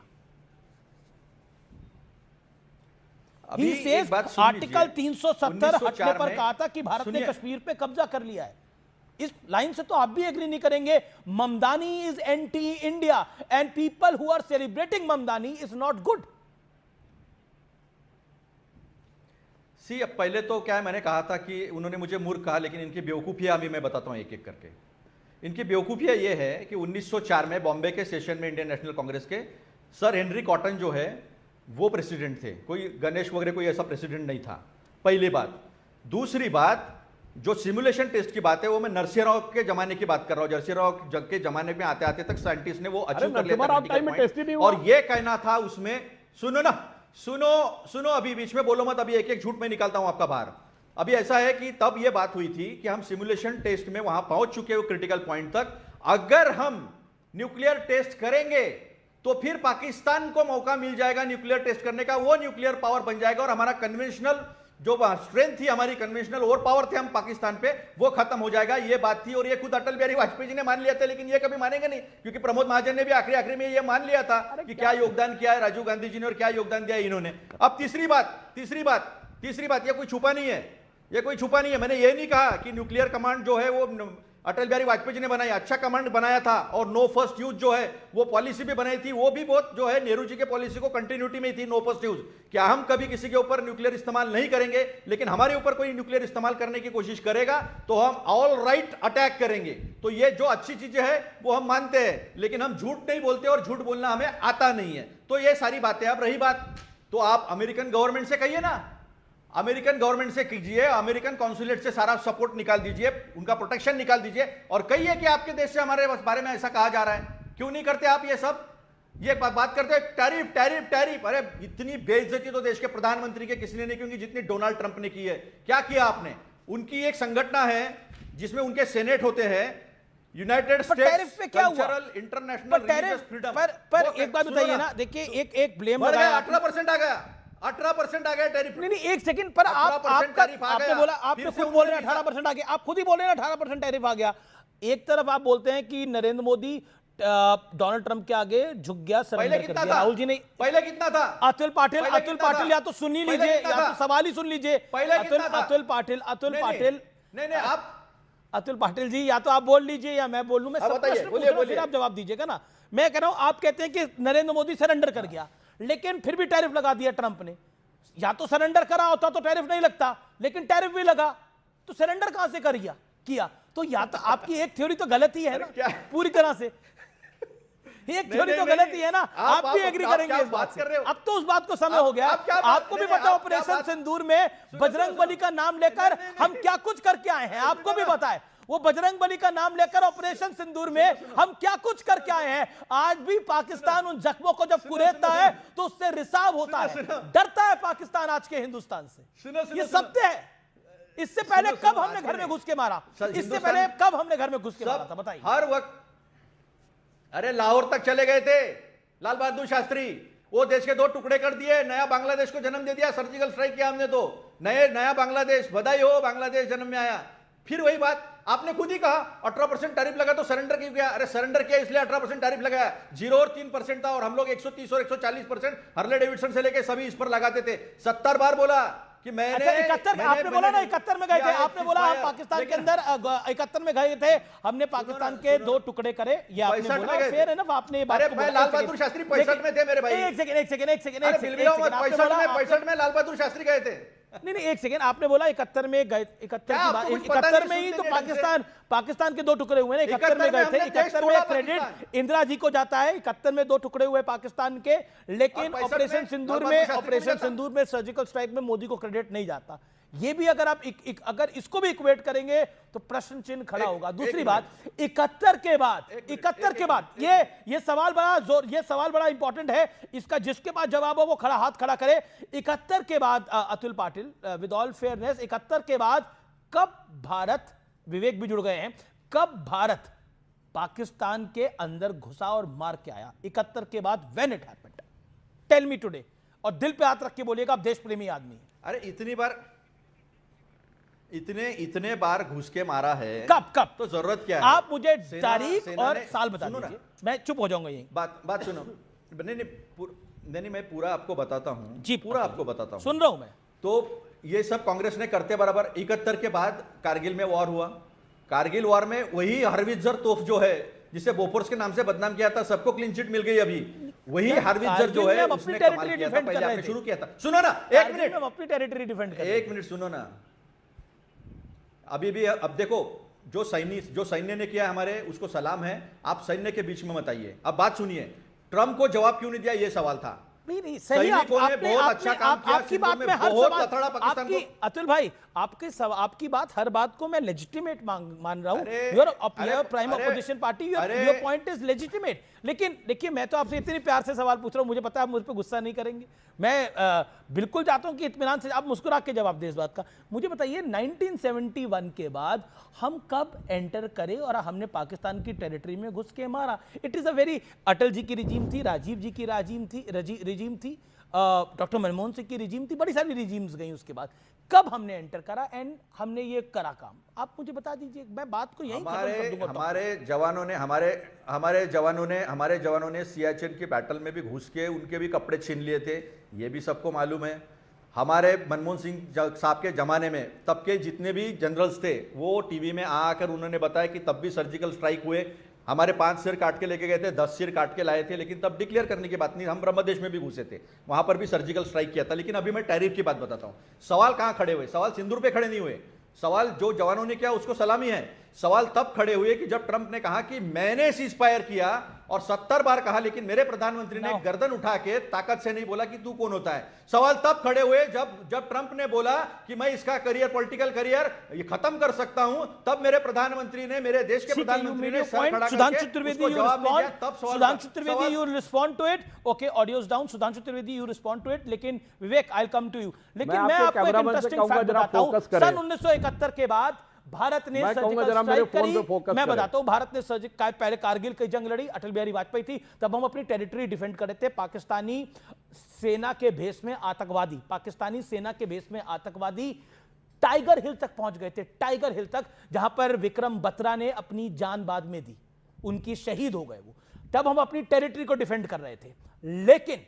Article 370 हटने पर कहा था कि भारत ने कश्मीर पे कब्जा कर लिया है। इस लाइन से तो आप भी एग्री नहीं करेंगे। Mamdani is anti India and people who are celebrating Mamdani is not good. See अब पहले तो क्या है, मैंने कहा था कि उन्होंने मुझे मूर्ख कहा, लेकिन इनकी बेवकूफियां अभी मैं बताता हूं एक एक करके। इनकी बेवकूफियां यह है कि 1904 में बॉम्बे के सेशन में इंडियन नेशनल कांग्रेस के सर हेनरी कॉटन जो है वो प्रेसिडेंट थे, कोई गणेश वगैरह कोई ऐसा प्रेसिडेंट नहीं था, पहली बात। दूसरी बात, जो सिमुलेशन टेस्ट की बात है वो मैं नरसिंह राव के जमाने की बात कर रहा हूं। नरसिंह राव के जमाने में आते आते तक साइंटिस्ट ने वो अचीव कर लिया और ये कहना था उसमें, सुनो अभी बीच में बोलो मत, अभी एक एक झूठ में निकालता हूं आपका बाहर। अभी ऐसा है कि तब ये बात हुई थी कि हम सिमुलेशन टेस्ट में वहां पहुंच चुके हो क्रिटिकल पॉइंट तक, अगर हम न्यूक्लियर टेस्ट करेंगे तो फिर पाकिस्तान को मौका मिल जाएगा न्यूक्लियर टेस्ट करने का, वो न्यूक्लियर पावर बन जाएगा और हमारा कन्वेंशनल जो स्ट्रेंथ थी, हमारी कन्वेंशनल ओवर पावर थे हम पाकिस्तान पे, वो खत्म हो जाएगा। ये बात थी और ये खुद अटल बिहारी वाजपेयी जी ने मान लिया था, लेकिन ये कभी मानेंगे नहीं क्योंकि प्रमोद महाजन ने भी आखिरी में ये मान लिया था कि क्या योगदान किया है राजीव गांधी जी ने और क्या योगदान दिया इन्होंने। अब तीसरी बात, ये कोई छुपा नहीं है, मैंने ये नहीं कहा कि न्यूक्लियर कमांड जो है वो अटल बिहारी वाजपेयी जी ने बनाया, अच्छा कमांड बनाया था और नो फर्स्ट यूज जो है वो पॉलिसी भी बनाई थी, वो भी बहुत जो है नेहरू जी के पॉलिसी को कंटिन्यूटी में थी, नो फर्स्ट यूज। क्या हम कभी किसी के ऊपर न्यूक्लियर इस्तेमाल नहीं करेंगे, लेकिन हमारे ऊपर कोई न्यूक्लियर इस्तेमाल करने की कोशिश करेगा तो हम ऑल राइट अटैक करेंगे। तो ये जो अच्छी चीजें हैं वो हम मानते हैं, लेकिन हम झूठ नहीं बोलते और झूठ बोलना हमें आता नहीं है। तो ये सारी बातें। अब रही बात, तो आप अमेरिकन गवर्नमेंट से कहिए ना, अमेरिकन गवर्नमेंट से कीजिए, अमेरिकन कॉन्सुलेट से सारा सपोर्ट निकाल दीजिए, उनका प्रोटेक्शन निकाल दीजिए और कहिए कि आपके देश से हमारे बारे में ऐसा कहा जा रहा है। क्यों नहीं करते आप ये सब? ये बात करते हैं टैरिफ टैरिफ टैरिफ। अरे इतनी बेइज्जती तो देश के प्रधानमंत्री के किसी ने नहीं की जितनी डोनाल्ड ट्रंप ने की है। क्या किया आपने? उनकी एक संगठन है जिसमें उनके सेनेट होते हैं, United states cultural international religious freedom. पर एक बात बताइए ना, देखिए एक ब्लेम 18% आ गया, 18% आ गया टैरिफ। नहीं एक सेकंड पर आपने बोला, आपने खुद बोल रहे हैं 18% आ गया, आप खुद ही बोल रहे हैं 18% टैरिफ आ गया। एक तरफ आप बोलते हैं कि नरेंद्र मोदी डोनाल्ड ट्रंप के आगे झुक गया, सरेंडर कर दिया। राहुल जी नहीं, पहले कितना था? अतुल पाटिल या तो सुन ही लीजिए या तो सवाल ही सुन लीजिए। अतुल पाटिल नहीं आप अतुल पाटिल जी या तो आप बोल लीजिए या मैं बोल लूं। मैं सब प्रश्न पूछ रहा हूं, फिर आप जवाब दीजिएगा ना। मैं कह रहा हूं, आप कहते हैं कि नरेंद्र मोदी सरेंडर कर गया, लेकिन फिर भी टैरिफ लगा दिया ट्रंप ने। या तो सरेंडर करा होता तो टैरिफ नहीं लगता, लेकिन टैरिफ भी लगा, तो सरेंडर कहां से कर किया? तो या तो आपकी एक थ्योरी तो गलत ही है ना पूरी तरह से, एक थ्योरी तो गलत ही है ना। आप भी एग्री करेंगे इस बात से। अब तो उस बात को समय हो गया। आपको भी पता ऑपरेशन सिंदूर में बजरंग बली का नाम लेकर हम क्या कुछ करके आए हैं, आपको भी पता है। वो बजरंग बली का नाम लेकर ऑपरेशन सिंदूर में हम क्या कुछ करके आए हैं। आज भी पाकिस्तान उन जख्मों को जब कुरेदता है तो उससे रिसाव होता है, डरता है पाकिस्तान आज के हिंदुस्तान से। ये सत्य है। इससे पहले कब हमने घर में घुस के मारा? इससे पहले कब हमने घर में घुस के मारा था बताइए? हर वक्त, अरे लाहौर तक चले गए थे लाल बहादुर शास्त्री, वो देश के 2 टुकड़े कर दिए, नया बांग्लादेश को जन्म दे दिया, सर्जिकल स्ट्राइक किया हमने तो नया बांग्लादेश, बधाई हो बांग्लादेश जन्म में आया। फिर वही बात आपने खुद ही कहा 18% टैरिफ लगा तो सरेंडर क्यों किया? अरे सरेंडर किया इसलिए 18% टैरिफ लगाया। 0 और 3% था और हम लोग 130 और 140% हर्ले डेविडसन से लेके सभी इस पर लगाते थे। 70 बार बोला कि मैंने 71 आपने बोला ना 71 में गए थे, आपने बोला हम पाकिस्तान के अंदर 71 में गए थे, हमने पाकिस्तान के 2 टुकड़े करे, ये आपने बोला। फेयर है ना, आपने ये बात अरे मैं लाल बहादुर शास्त्री 65 में थे मेरे भाई। एक सेकंड 65 में लाल बहादुर शास्त्री गए थे। नहीं एक सेकंड, आपने बोला 71 में गए, 71 में ही तो पाकिस्तान के 2 टुकड़े हुए ना, 71 में गए थे। 71 में क्रेडिट इंदिरा जी को जाता है, 71 में 2 टुकड़े हुए पाकिस्तान के, लेकिन ऑपरेशन सिंदूर में सर्जिकल स्ट्राइक में मोदी को क्रेडिट नहीं जाता। ये भी अगर आप अगर इसको भी इक्वेट करेंगे तो प्रश्न चिन्ह खड़ा होगा। दूसरी बात, 71 के बाद ये सवाल बड़ा इंपॉर्टेंट है, इसका जिसके पास जवाब हो वो हाथ खड़ा करे। 71 के बाद Atul Patil, with all fairness, 71 के बाद कब भारत, विवेक भी जुड़ गए हैं, कब भारत पाकिस्तान के अंदर घुसा और मार के आया? 71 के बाद when it happened, tell me today. और दिल पे हाथ रख के बोलिएगा, आप देश प्रेमी आदमी हैं। अरे इतने बार घुस के मारा है, कब तो जरूरत क्या है? आप मुझे तारीख और साल बता दीजिए, मैं चुप हो जाऊंगा। यही बात सुनो। नहीं मैं पूरा आपको बताता हूं जी, पूरा आपको बताता हूं, सुन रहा हूं मैं। तो ये सब कांग्रेस ने करते बराबर। 71 के बाद कारगिल में वॉर हुआ। कारगिल वॉर में वही हार्वित्जर तोप जो है जिसे बोफोर्स के नाम से बदनाम किया था, सबको क्लीन चिट मिल गई। अभी वही हार्वित्जर जो है उसने कमाल किया था, पहले आपने शुरू किया था। सुनो ना, एक मिनट, हम अपनी टेरिटरी डिफेंड कर रहे हैं। 1 मिनट सुनो ना। अभी भी अब देखो, जो सैन्य ने किया हमारे, उसको सलाम है। आप सैन्य के बीच में मत आइए। अब बात सुनिए, ट्रंप को जवाब क्यों नहीं दिया, ये सवाल था। नहीं सही, आपकी बात में हर सवाल, अतुल भाई आपकी बात, हर बात को मैं लेजिटिमेट मान रहा हूं। Your prime opposition party, your point is legitimate. लेकिन देखिए, मैं तो आपसे इतनी प्यार से सवाल पूछ रहा हूं, मुझे पता है आप मुझ पे गुस्सा नहीं करेंगे। मैं बिल्कुल चाहता हूं कि इत्मीनान से आप मुस्कुरा के जवाब दें इस बात का। मुझे बताइए 1971 के बाद हम कब एंटर करे और हमने पाकिस्तान की टेरिटरी में घुस के मारा? It is a very, Atal ji की रिजीम थी, राजीव जी की रिजीम थी, डॉक्टर मनमोहन सिंह की रिजीम थी, बड़ी सारी रिजीम्स गई उसके बाद। कब हमने एंटर करा एंड हमने ये करा काम, आप मुझे बता दीजिए। मैं बात को यहीं खत्म कर दूंगा। हमारे जवानों ने सियाचिन की बैटल में भी घुस के उनके भी कपड़े छीन लिए थे, ये भी सबको मालूम है। हमारे मनमोहन सिंह साहब के जमाने में तब के जितने भी जनरल्स थे वो टीवी में आकर उन्होंने बताया कि तब भी सर्जिकल स्ट्राइक हुए। हमारे 5 सिर काट के लेके गए थे, 10 सिर काट के लाए थे, लेकिन तब डिक्लेयर करने की बात नहीं। हम ब्रह्मदेश में भी घुसे थे, वहां पर भी सर्जिकल स्ट्राइक किया था। लेकिन अभी मैं टैरिफ की बात बताता हूं। सवाल कहां खड़े हुए? सवाल सिंदूर पे खड़े नहीं हुए। सवाल जो जवानों ने किया उसको सलामी है। सवाल तब खड़े हुए कि जब ट्रंप ने कहा कि मैंने सीजफायर किया, और 70 बार कहा, लेकिन मेरे प्रधानमंत्री ने गर्दन उठा के ताकत से नहीं बोला कि तू कौन होता है। सवाल तब खड़े हुए जब ट्रंप ने बोला कि मैं इसका करियर, पॉलिटिकल करियर ये खत्म कर सकता हूं, तब मेरे प्रधानमंत्री ने, मेरे देश के प्रधानमंत्री ने सर खड़ा करके उसको जवाब दिया। तब Sudhanshu Trivedi, you respond to it. Okay, audio's down. Sudhanshu Trivedi, you respond to it. लेकिन विवेक, I'll come to you. लेकिन मैं आपको एक इंटरेस्टिंग फैक्ट बताता हूं। सन 1971 के बाद भारत ने सर्जिकल स्ट्राइक करी। मैं बताता हूं, भारत ने पहले कारगिल की जंग लड़ी, अटल बिहारी वाजपेयी थी, तब हम अपनी टेरिटरी डिफेंड कर रहे थे। पाकिस्तानी सेना के भेष में आतंकवादी टाइगर हिल तक पहुंच गए थे, टाइगर हिल तक, जहां पर विक्रम बत्रा ने अपनी जान बाद में दी, उनकी शहीद हो गए वो। तब हम अपनी टेरिटरी को डिफेंड कर रहे थे। लेकिन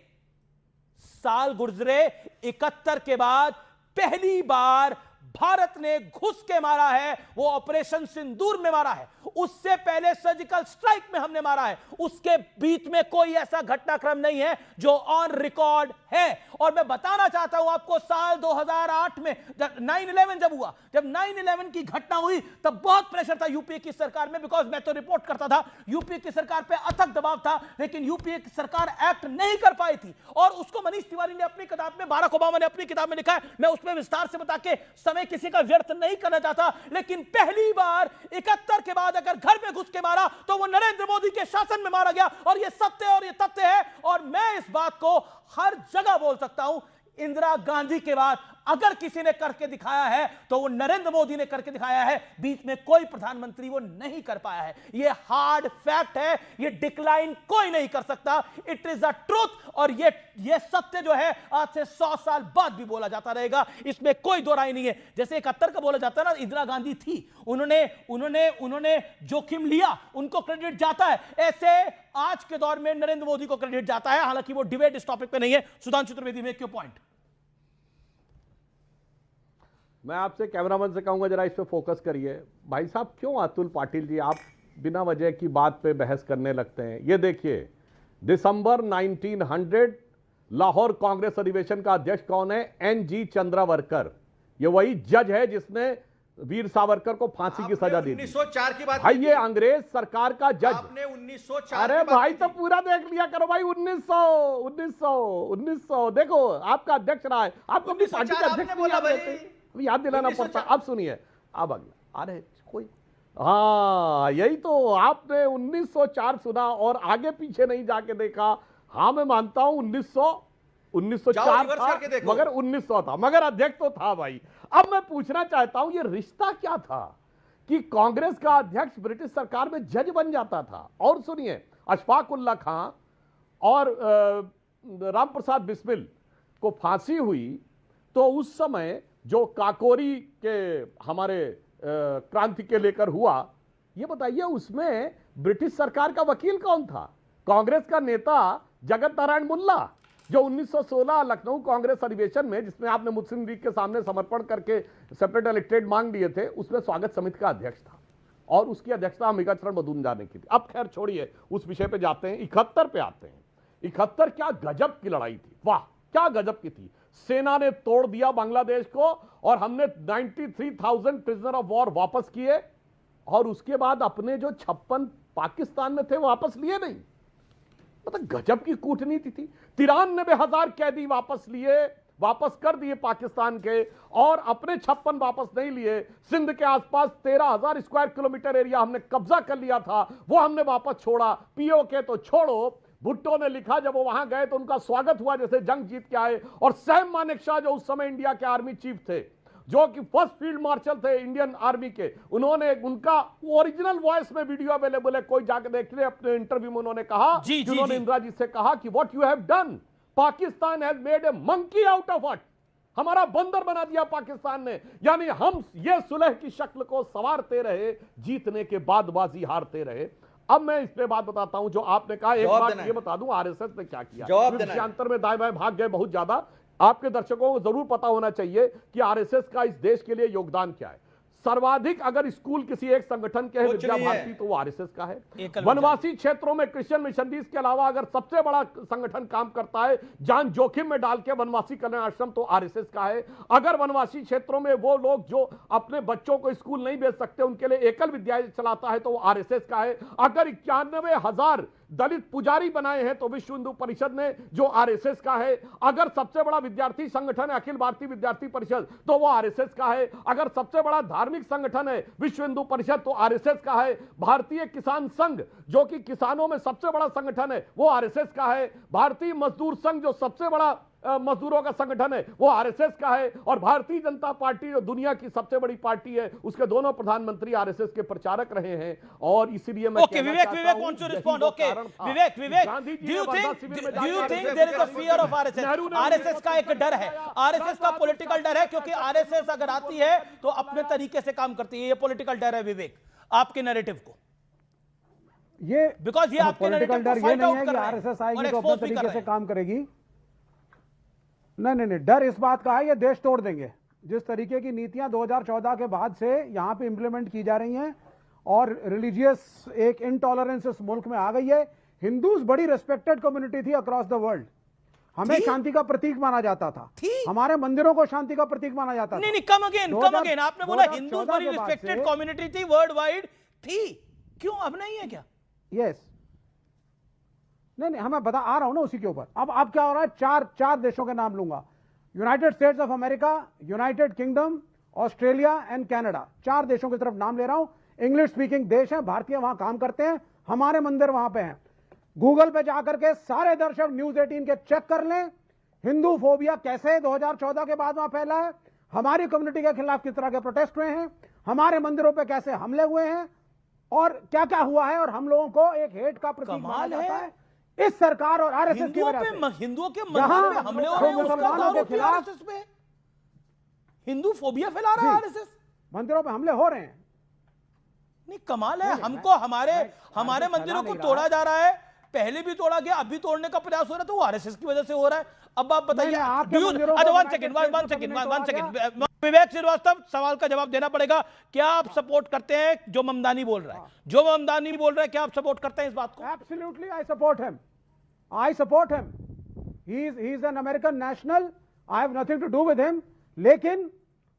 साल गुजरे, 71 के बाद पहली बार भारत ने घुस के मारा है, वो ऑपरेशन सिंदूर में मारा है। उससे पहले सर्जिकल स्ट्राइक में हमने मारा है। उसके बीच में कोई ऐसा घटनाक्रम नहीं है जो ऑन रिकॉर्ड है। और मैं बताना चाहता हूं आपको, साल 2008 में जब 9/11 जब हुआ, जब 9/11 की घटना हुई, तब बहुत प्रेशर था यूपीए की सरकार में, बिकॉज मैं तो रिपोर्ट करता था, यूपीए की सरकार पे अथक दबाव था, लेकिन यूपीए की सरकार एक्ट नहीं कर पाई थी। और उसको मनीष तिवारी ने अपनी किताब में, बाराक ओबामा ने अपनी किताब में लिखा है, मैं उसमें विस्तार से बता के समय किसी का व्यर्थ नहीं करना चाहता। लेकिन पहली बार 71 के बाद अगर घर में घुस के मारा तो वो नरेंद्र मोदी के शासन में मारा गया। और ये सत्य और ये तथ्य है। और मैं इस बात को हर जगह बोल सकता हूं, इंदिरा गांधी के बाद अगर किसी ने करके दिखाया है तो वो नरेंद्र मोदी ने करके दिखाया है। बीच में कोई प्रधानमंत्री वो नहीं कर पाया है। ये हार्ड फैक्ट है, ये डिक्लाइन कोई नहीं कर सकता। It is a truth. और ये सत्य जो है आज से 100 साल बाद भी बोला जाता रहेगा, इसमें कोई दो राय नहीं है। जैसे 71 का बोला जाता है ना, इंदिरा गांधी थी, उन्होंने जोखिम लिया, उनको क्रेडिट जाता है। ऐसे आज के दौर में नरेंद्र मोदी को क्रेडिट जाता है। हालांकि वो डिबेट इस टॉपिक पे नहीं है। सुधांशु त्रिवेदी में क्यों पॉइंट? मैं आपसे कैमरामैन से कहूंगा जरा इस पे फोकस करिए। भाई साहब, क्यों अतुल पाटिल जी आप बिना वजह की बात पे बहस करने लगते हैं? ये देखिए, दिसंबर 1900 लाहौर कांग्रेस अधिवेशन का अध्यक्ष कौन है? एन.जी. चंद्रावरकर। ये वही जज है जिसने वीर सावरकर को फांसी की सजा दी। 1904 की बात भाई ये अंग्रेज सरकार का जज। आपने 1904 अरे भाई तो पूरा देख लिया करो भाई। 1900 देखो आपका अध्यक्ष रहा है, आपको अपनी पार्टी का अध्यक्ष बोला भाई, याद दिलाना पड़ता। अब सुनिए, अब अगला। अरे कोई, हाँ यही तो आपने 1904 सुना और आगे पीछे नहीं जाके देखा। हाँ मैं मानता हूं 1904 था, मगर 1900 था, मगर अध्यक्ष तो था भाई। अब मैं पूछना चाहता हूं ये रिश्ता क्या था कि कांग्रेस का अध्यक्ष ब्रिटिश सरकार में जज बन जाता था? और सुनिए, अशफाक उल्ला खां और राम प्रसाद बिस्मिल को फांसी हुई तो उस समय जो काकोरी के हमारे क्रांति के लेकर हुआ, ये बताइए उसमें ब्रिटिश सरकार का वकील कौन था? कांग्रेस का नेता जगत नारायण मुल्ला, जो 1916 लखनऊ कांग्रेस अधिवेशन में, जिसमें आपने मुस्लिम लीग के सामने समर्पण करके सेपरेट इलेक्टेड मांग लिए थे, उसमें स्वागत समिति का अध्यक्ष था और उसकी अध्यक्षता अंबिका चरण मजूमदार की थी। अब खैर छोड़िए, उस विषय पे जाते हैं। 71 पे आते हैं। 71 क्या गजब की लड़ाई थी, वाह क्या गजब की थी। सेना ने तोड़ दिया बांग्लादेश को और हमने 93,000 प्रिजनर ऑफ वॉर वापस किए और उसके बाद अपने जो 56 पाकिस्तान में थे वापस लिए नहीं। मतलब गजब की कूटनीति थी। 93,000 कैदी वापस लिए, वापस कर दिए पाकिस्तान के, और अपने 56 वापस नहीं लिए। सिंध के आसपास 13,000 स्क्वायर किलोमीटर एरिया हमने कब्जा कर लिया था, वो हमने वापस छोड़ा। पीओके तो छोड़ो, भुट्टो ने लिखा जब वो वहां गए तो उनका स्वागत हुआ जैसे जंग जीत के आए। और सैम मानेकशॉ जो उस समय इंडिया के आर्मी चीफ थे, जो कि फर्स्ट फील्ड मार्शल थे इंडियन आर्मी के, उन्होंने उनका ओरिजिनल वॉइस में वीडियो अवेलेबल है, कोई जाके देख ले। अपने इंटरव्यू में उन्होंने कहा, उन्होंने इंदिरा जी से कहा कि what you have done, Pakistan has made a monkey out of it, हमारा बंदर बना दिया पाकिस्तान ने। यानी हम ये सुलह की शक्ल को संवारते रहे, जीतने के बाद बाजी हारते रहे। अब मैं इस पे बात बताता हूं जो आपने कहा। एक बात ये बता दूं, आरएसएस ने क्या किया। विषयांतर में दाएं बाएं भाग गए बहुत ज्यादा। आपके दर्शकों को जरूर पता होना चाहिए कि आरएसएस का इस देश के लिए योगदान क्या है। सर्वाधिक अगर स्कूल किसी एक संगठन के है विद्या भारती, तो वो आरएसएस का है। वनवासी क्षेत्रों में क्रिश्चियन मिशनरीज के अलावा अगर सबसे बड़ा संगठन काम करता है जान जोखिम में डाल के वनवासी कल्याण आश्रम, तो आरएसएस का है। अगर वनवासी क्षेत्रों में वो लोग जो अपने बच्चों को स्कूल नहीं भेज सकते, उनके लिए एकल विद्यालय चलाता है, तो वो आरएसएस का है। अगर 91,000 दलित पुजारी बनाए हैं तो विश्व हिंदू परिषद ने, जो आरएसएस का है। अगर सबसे बड़ा विद्यार्थी संगठन है अखिल भारतीय विद्यार्थी परिषद, तो वो आरएसएस का है। अगर सबसे बड़ा धार्मिक संगठन है विश्व हिंदू परिषद, तो आरएसएस का है। भारतीय किसान संघ जो कि किसानों में सबसे बड़ा संगठन है, वो आरएसएस का है। भारतीय मजदूर संघ जो सबसे बड़ा मजदूरों का संगठन है, वो आरएसएस का है। और भारतीय जनता पार्टी जो दुनिया की सबसे बड़ी पार्टी है, उसके दोनों प्रधानमंत्री आरएसएस के प्रचारक रहे हैं। और इसीलिए मैं Vivek wants to respond. Okay Vivek, do you think there is a fear of RSS? RSS का एक डर है, आरएसएस का पॉलिटिकल डर है, क्योंकि आरएसएस अगर आती है तो अपने तरीके से काम करती है। ये पॉलिटिकल डर है विवेक, आपके नैरेटिव को। ये बिकॉज ये आपके पॉलिटिकल डर ये नहीं है कि आरएसएस आएगी तो अपने तरीके से काम करेगी। नहीं, डर इस बात का है ये देश तोड़ देंगे। जिस तरीके की नीतियां 2014 के बाद से यहां पे इंप्लीमेंट की जा रही हैं और रिलीजियस एक इनटॉलरेंस इस मुल्क में आ गई है। हिंदूज बड़ी रेस्पेक्टेड कम्युनिटी थी अक्रॉस द वर्ल्ड, हमें शांति का प्रतीक माना जाता था, हमारे मंदिरों को शांति का प्रतीक माना जाता था। नहीं, कम अगेन आपने बोला हिंदूज बड़ी रेस्पेक्टेड कम्युनिटी थी, वर्ल्ड वाइड थी, क्यों अब नहीं है क्या? यस, नहीं हमें बता आ रहा हूं ना उसी के ऊपर। अब क्या हो रहा है, चार देशों के नाम लूंगा, United states of America, United kingdom, Australia and Canada. 4 देशों की तरफ नाम ले रहा हूं। इंग्लिश स्पीकिंग देश है, भारतीय वहां काम करते हैं, हमारे मंदिर वहां पे हैं। गूगल पे जाकर के सारे दर्शक न्यूज 18 के चेक कर लें हिंदू फोबिया कैसे 2014 के बाद वहां फैला है, हमारी कम्युनिटी के खिलाफ किस तरह के प्रोटेस्ट हुए हैं, हमारे मंदिरों पे कैसे हमले हुए हैं और क्या क्या हुआ है, और हम लोगों को एक हेट का प्रतीक माना जाता है इस सरकार और आरएसएस की वजह से। हिंदुओं के मंदिर पे हमले हो रहे हैं, उसका दाव के खिलाफ आरएसएस पे हिंदू फोबिया फैला रहा है आरएसएस। मंदिरों पे हमले हो रहे हैं। नहीं कमाल है, हमको हमारे मंदिरों को तोड़ा जा रहा है, पहले भी तोड़ा गया, अब भी तोड़ने का प्रयास हो रहा है, तो वो आरएसएस की वजह से हो रहा है। अब आप बताइए, विवेक श्रीवास्तव, सवाल का जवाब देना पड़ेगा। क्या आप सपोर्ट करते हैं जो ममदानी बोल रहा है? जो ममदानी बोल रहा है, क्या आप सपोर्ट करते हैं इस बात को? Absolutely I support him, I support him. He is an American national, I have nothing to do with him, लेकिन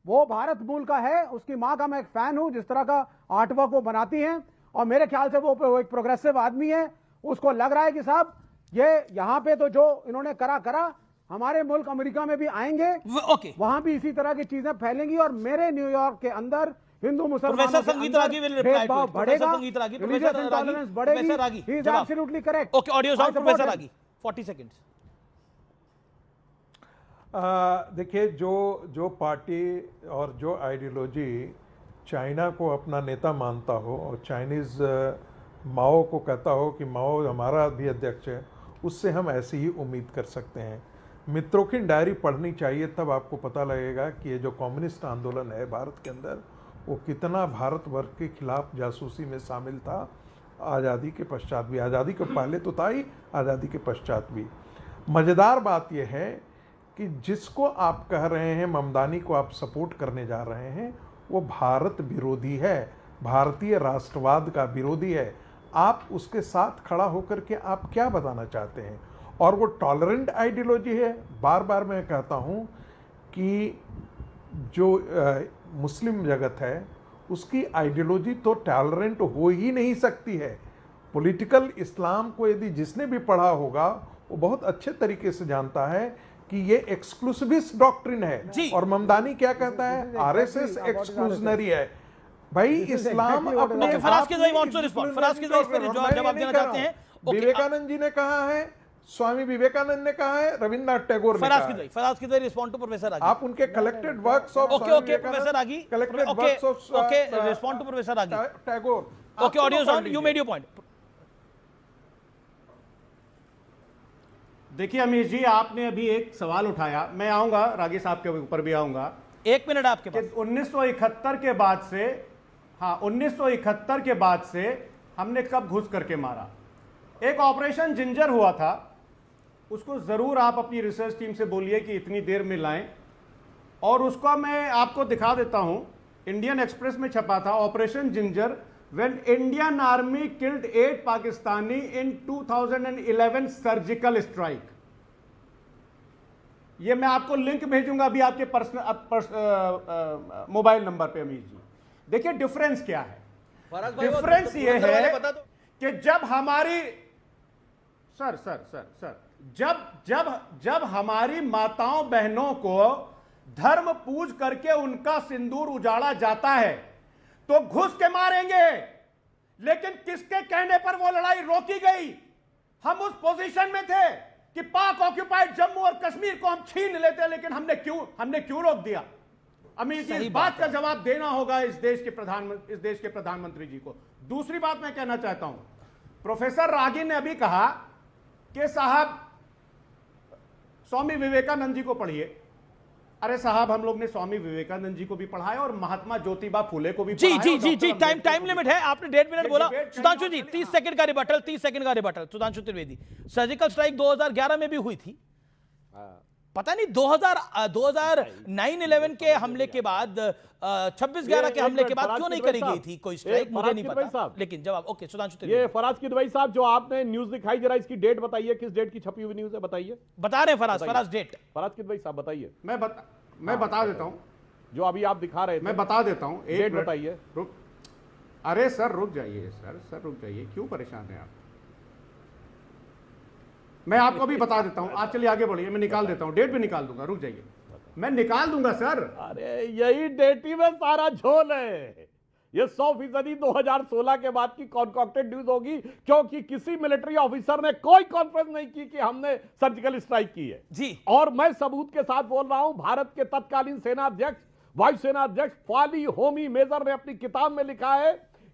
वो भारत मूल का है। उसकी मां का मैं एक फैन हूं, जिस तरह का आर्टवर्क वो बनाती हैं, और मेरे ख्याल से वो एक प्रोग्रेसिव आदमी है। उसको लग रहा है कि साहब ये यहां पे तो जो इन्होंने करा हमारे मुल्क अमेरिका में भी आएंगे, ओके, वहां भी इसी तरह की चीजें फैलेंगी, और मेरे न्यूयॉर्क के अंदर हिंदू मुसलमानों प्रोफेसर संगीत रागी will reply to it. भेदभाव बढ़ेगा, संगीत रागी, रिलीजियस इंटॉलरेंस बढ़ेगी। प्रोफेसर रागी, ही इज जवाब। Absolutely correct. Okay, audio sound professor Ragi, 40 seconds. देखिए, जो पार्टी और जो आइडियोलॉजी चाइना को अपना नेता मानता हो और चाइनीज़ माओ को कहता हो कि माओ हमारा भी अध्यक्ष है, उससे हम ऐसी ही उम्मीद कर सकते हैं। मित्रों की डायरी पढ़नी चाहिए, तब आपको पता लगेगा कि ये जो कम्युनिस्ट आंदोलन है भारत के अंदर, वो कितना भारतवर्ष के खिलाफ जासूसी में शामिल था, आज़ादी के पश्चात भी। आज़ादी के पहले तो था ही, आज़ादी के पश्चात भी। मज़ेदार बात यह है कि जिसको आप कह रहे हैं, ममदानी को आप सपोर्ट करने जा रहे हैं, वो भारत विरोधी है, भारतीय राष्ट्रवाद का विरोधी है। आप उसके साथ खड़ा होकर के आप क्या बताना चाहते हैं? और वो टॉलरेंट आइडियोलॉजी है। बार बार मैं कहता हूँ कि जो मुस्लिम जगत है, उसकी आइडियोलॉजी तो टॉलरेंट हो ही नहीं सकती है। पॉलिटिकल इस्लाम को यदि जिसने भी पढ़ा होगा, वो बहुत अच्छे तरीके से जानता है कि ये एक्सक्लूसिविस्ट डॉक्ट्रिन है। और ममदानी क्या कहता है? आरएसएस एक्सक्लूजनरी है। भाई इस्लाम अपने विवेकानंद जी ने कहा है, स्वामी विवेकानंद ने कहा है, रविन्द्रनाथ टैगोर ने कहा है। Respond to professor Ragi. आप उनके collected works of professor Ragi, collected works of respond to professor Ragi Tagore. Okay, audio sound, you made your point. देखिए अमीर जी, आपने अभी एक सवाल उठाया, मैं आऊंगा रागी साहब के ऊपर भी आऊंगा। 1 मिनट आपके पास। 1971 के बाद से, हाँ 1971 के बाद से हमने कब घुस करके मारा? एक ऑपरेशन जिंजर हुआ था, उसको जरूर आप अपनी रिसर्च टीम से बोलिए कि इतनी देर में लाएं, और उसका मैं आपको दिखा देता हूं। इंडियन एक्सप्रेस में छपा था, operation ginger, when Indian Army killed 8 Pakistani in 2011 surgical strike. ये मैं आपको लिंक भेजूंगा अभी आपके पर्सनल मोबाइल नंबर पे अमीर जी। देखिए डिफरेंस क्या है। डिफरेंस ये है कि जब हमारी जब हमारी माताओं बहनों को धर्म पूज करके उनका सिंदूर उजाड़ा जाता है तो घुस के मारेंगे, लेकिन किसके कहने पर वो लड़ाई रोकी गई? हम उस पोजीशन में थे कि पाक ऑक्युपाइड जम्मू और कश्मीर को हम छीन लेते, लेकिन हमने क्यों रोक दिया? अमीर जी, इस बात का जवाब देना होगा इस देश के प्रधानमंत्री जी को। दूसरी बात मैं कहना चाहता हूं, प्रोफेसर रागी ने अभी कहा कि साहब स्वामी विवेकानंद जी को पढ़िए। अरे साहब, हम लोग ने स्वामी विवेकानंद जी को भी पढ़ा है और महात्मा ज्योतिबा फूले को भी पढ़ा है। जी, टाइम लिमिट है, आपने 1.5 मिनट बोला। सुधांशु जी 30 सेकंड का rebuttal. Sudhanshu Trivedi, surgical strike 2011 में भी हुई थी, पता नहीं 2009-11 के हमले के बाद, 26/11 के हमले के बाद क्यों नहीं करी गई थी कोई स्ट्राइक, मुझे नहीं पता। लेकिन जवाब ओके सुधांशु त्रिवेदी। ये फराज किदवई साहब, जो आपने न्यूज दिखाई, जरा इसकी डेट बताइए, किस डेट की छपी हुई न्यूज है, बताइए। बता रहे हैं फराज डेट। फराज किदवई साहब बताइए। मैं बता देता हूं, जो अभी आप दिखा रहे थे मैं बता देता हूं। डेट बताइए। अरे सर रुक जाइए, सर रुक जाइए, क्यों परेशान हैं आप? मैं आपको भी बता देता हूं, आप चलिए आगे बढ़िए, मैं निकाल देता हूं, डेट भी निकाल दूंगा, रुक जाइए, मैं निकाल दूंगा सर। अरे यही डेट ही में सारा झोल है, ये 100% 2016 के बाद की कॉन्कॉक्टेड न्यूज होगी, क्योंकि किसी मिलिट्री ऑफिसर ने कोई कॉन्फ्रेंस नहीं की कि हमने सर्जिकल स्ट्राइक की है जी। और मैं सबूत के साथ बोल रहा हूं, भारत के तत्कालीन सेनाध्यक्ष वायुसेना अध्यक्ष फाली होमी मेजर ने अपनी किताब में लिखा है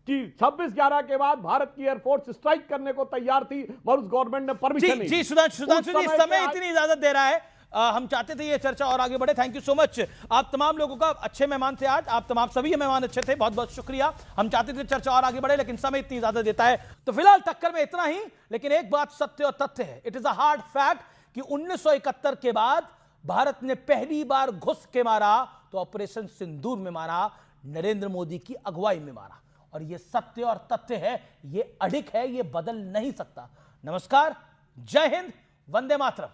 कि 26/11 के बाद भारत की एयरफोर्स स्ट्राइक करने को तैयार थी, मगर उस गवर्नमेंट ने परमिशन नहीं जी। दी। सुधांशु जी, इस समय के इतनी इजाजत दे रहा है। हम चाहते थे ये चर्चा और आगे बढ़े। Thank you so much. आप तमाम लोगों का अच्छे मेहमान थे आज, आप तमाम सभी मेहमान अच्छे थे, बहुत बहुत शुक्रिया। हम चाहते थे चर्चा और आगे बढ़े, लेकिन समय इतनी इजाजत देता है। तो फिलहाल टक्कर में इतना ही, लेकिन एक बात सत्य और तथ्य है, it is a hard fact कि 1971 के बाद भारत ने पहली बार घुस के मारा तो ऑपरेशन सिंदूर में मारा, नरेंद्र मोदी की अगुवाई में मारा। और ये सत्य और तथ्य है, ये अडिग है, ये बदल नहीं सकता। नमस्कार, जय हिंद, वंदे मातरम।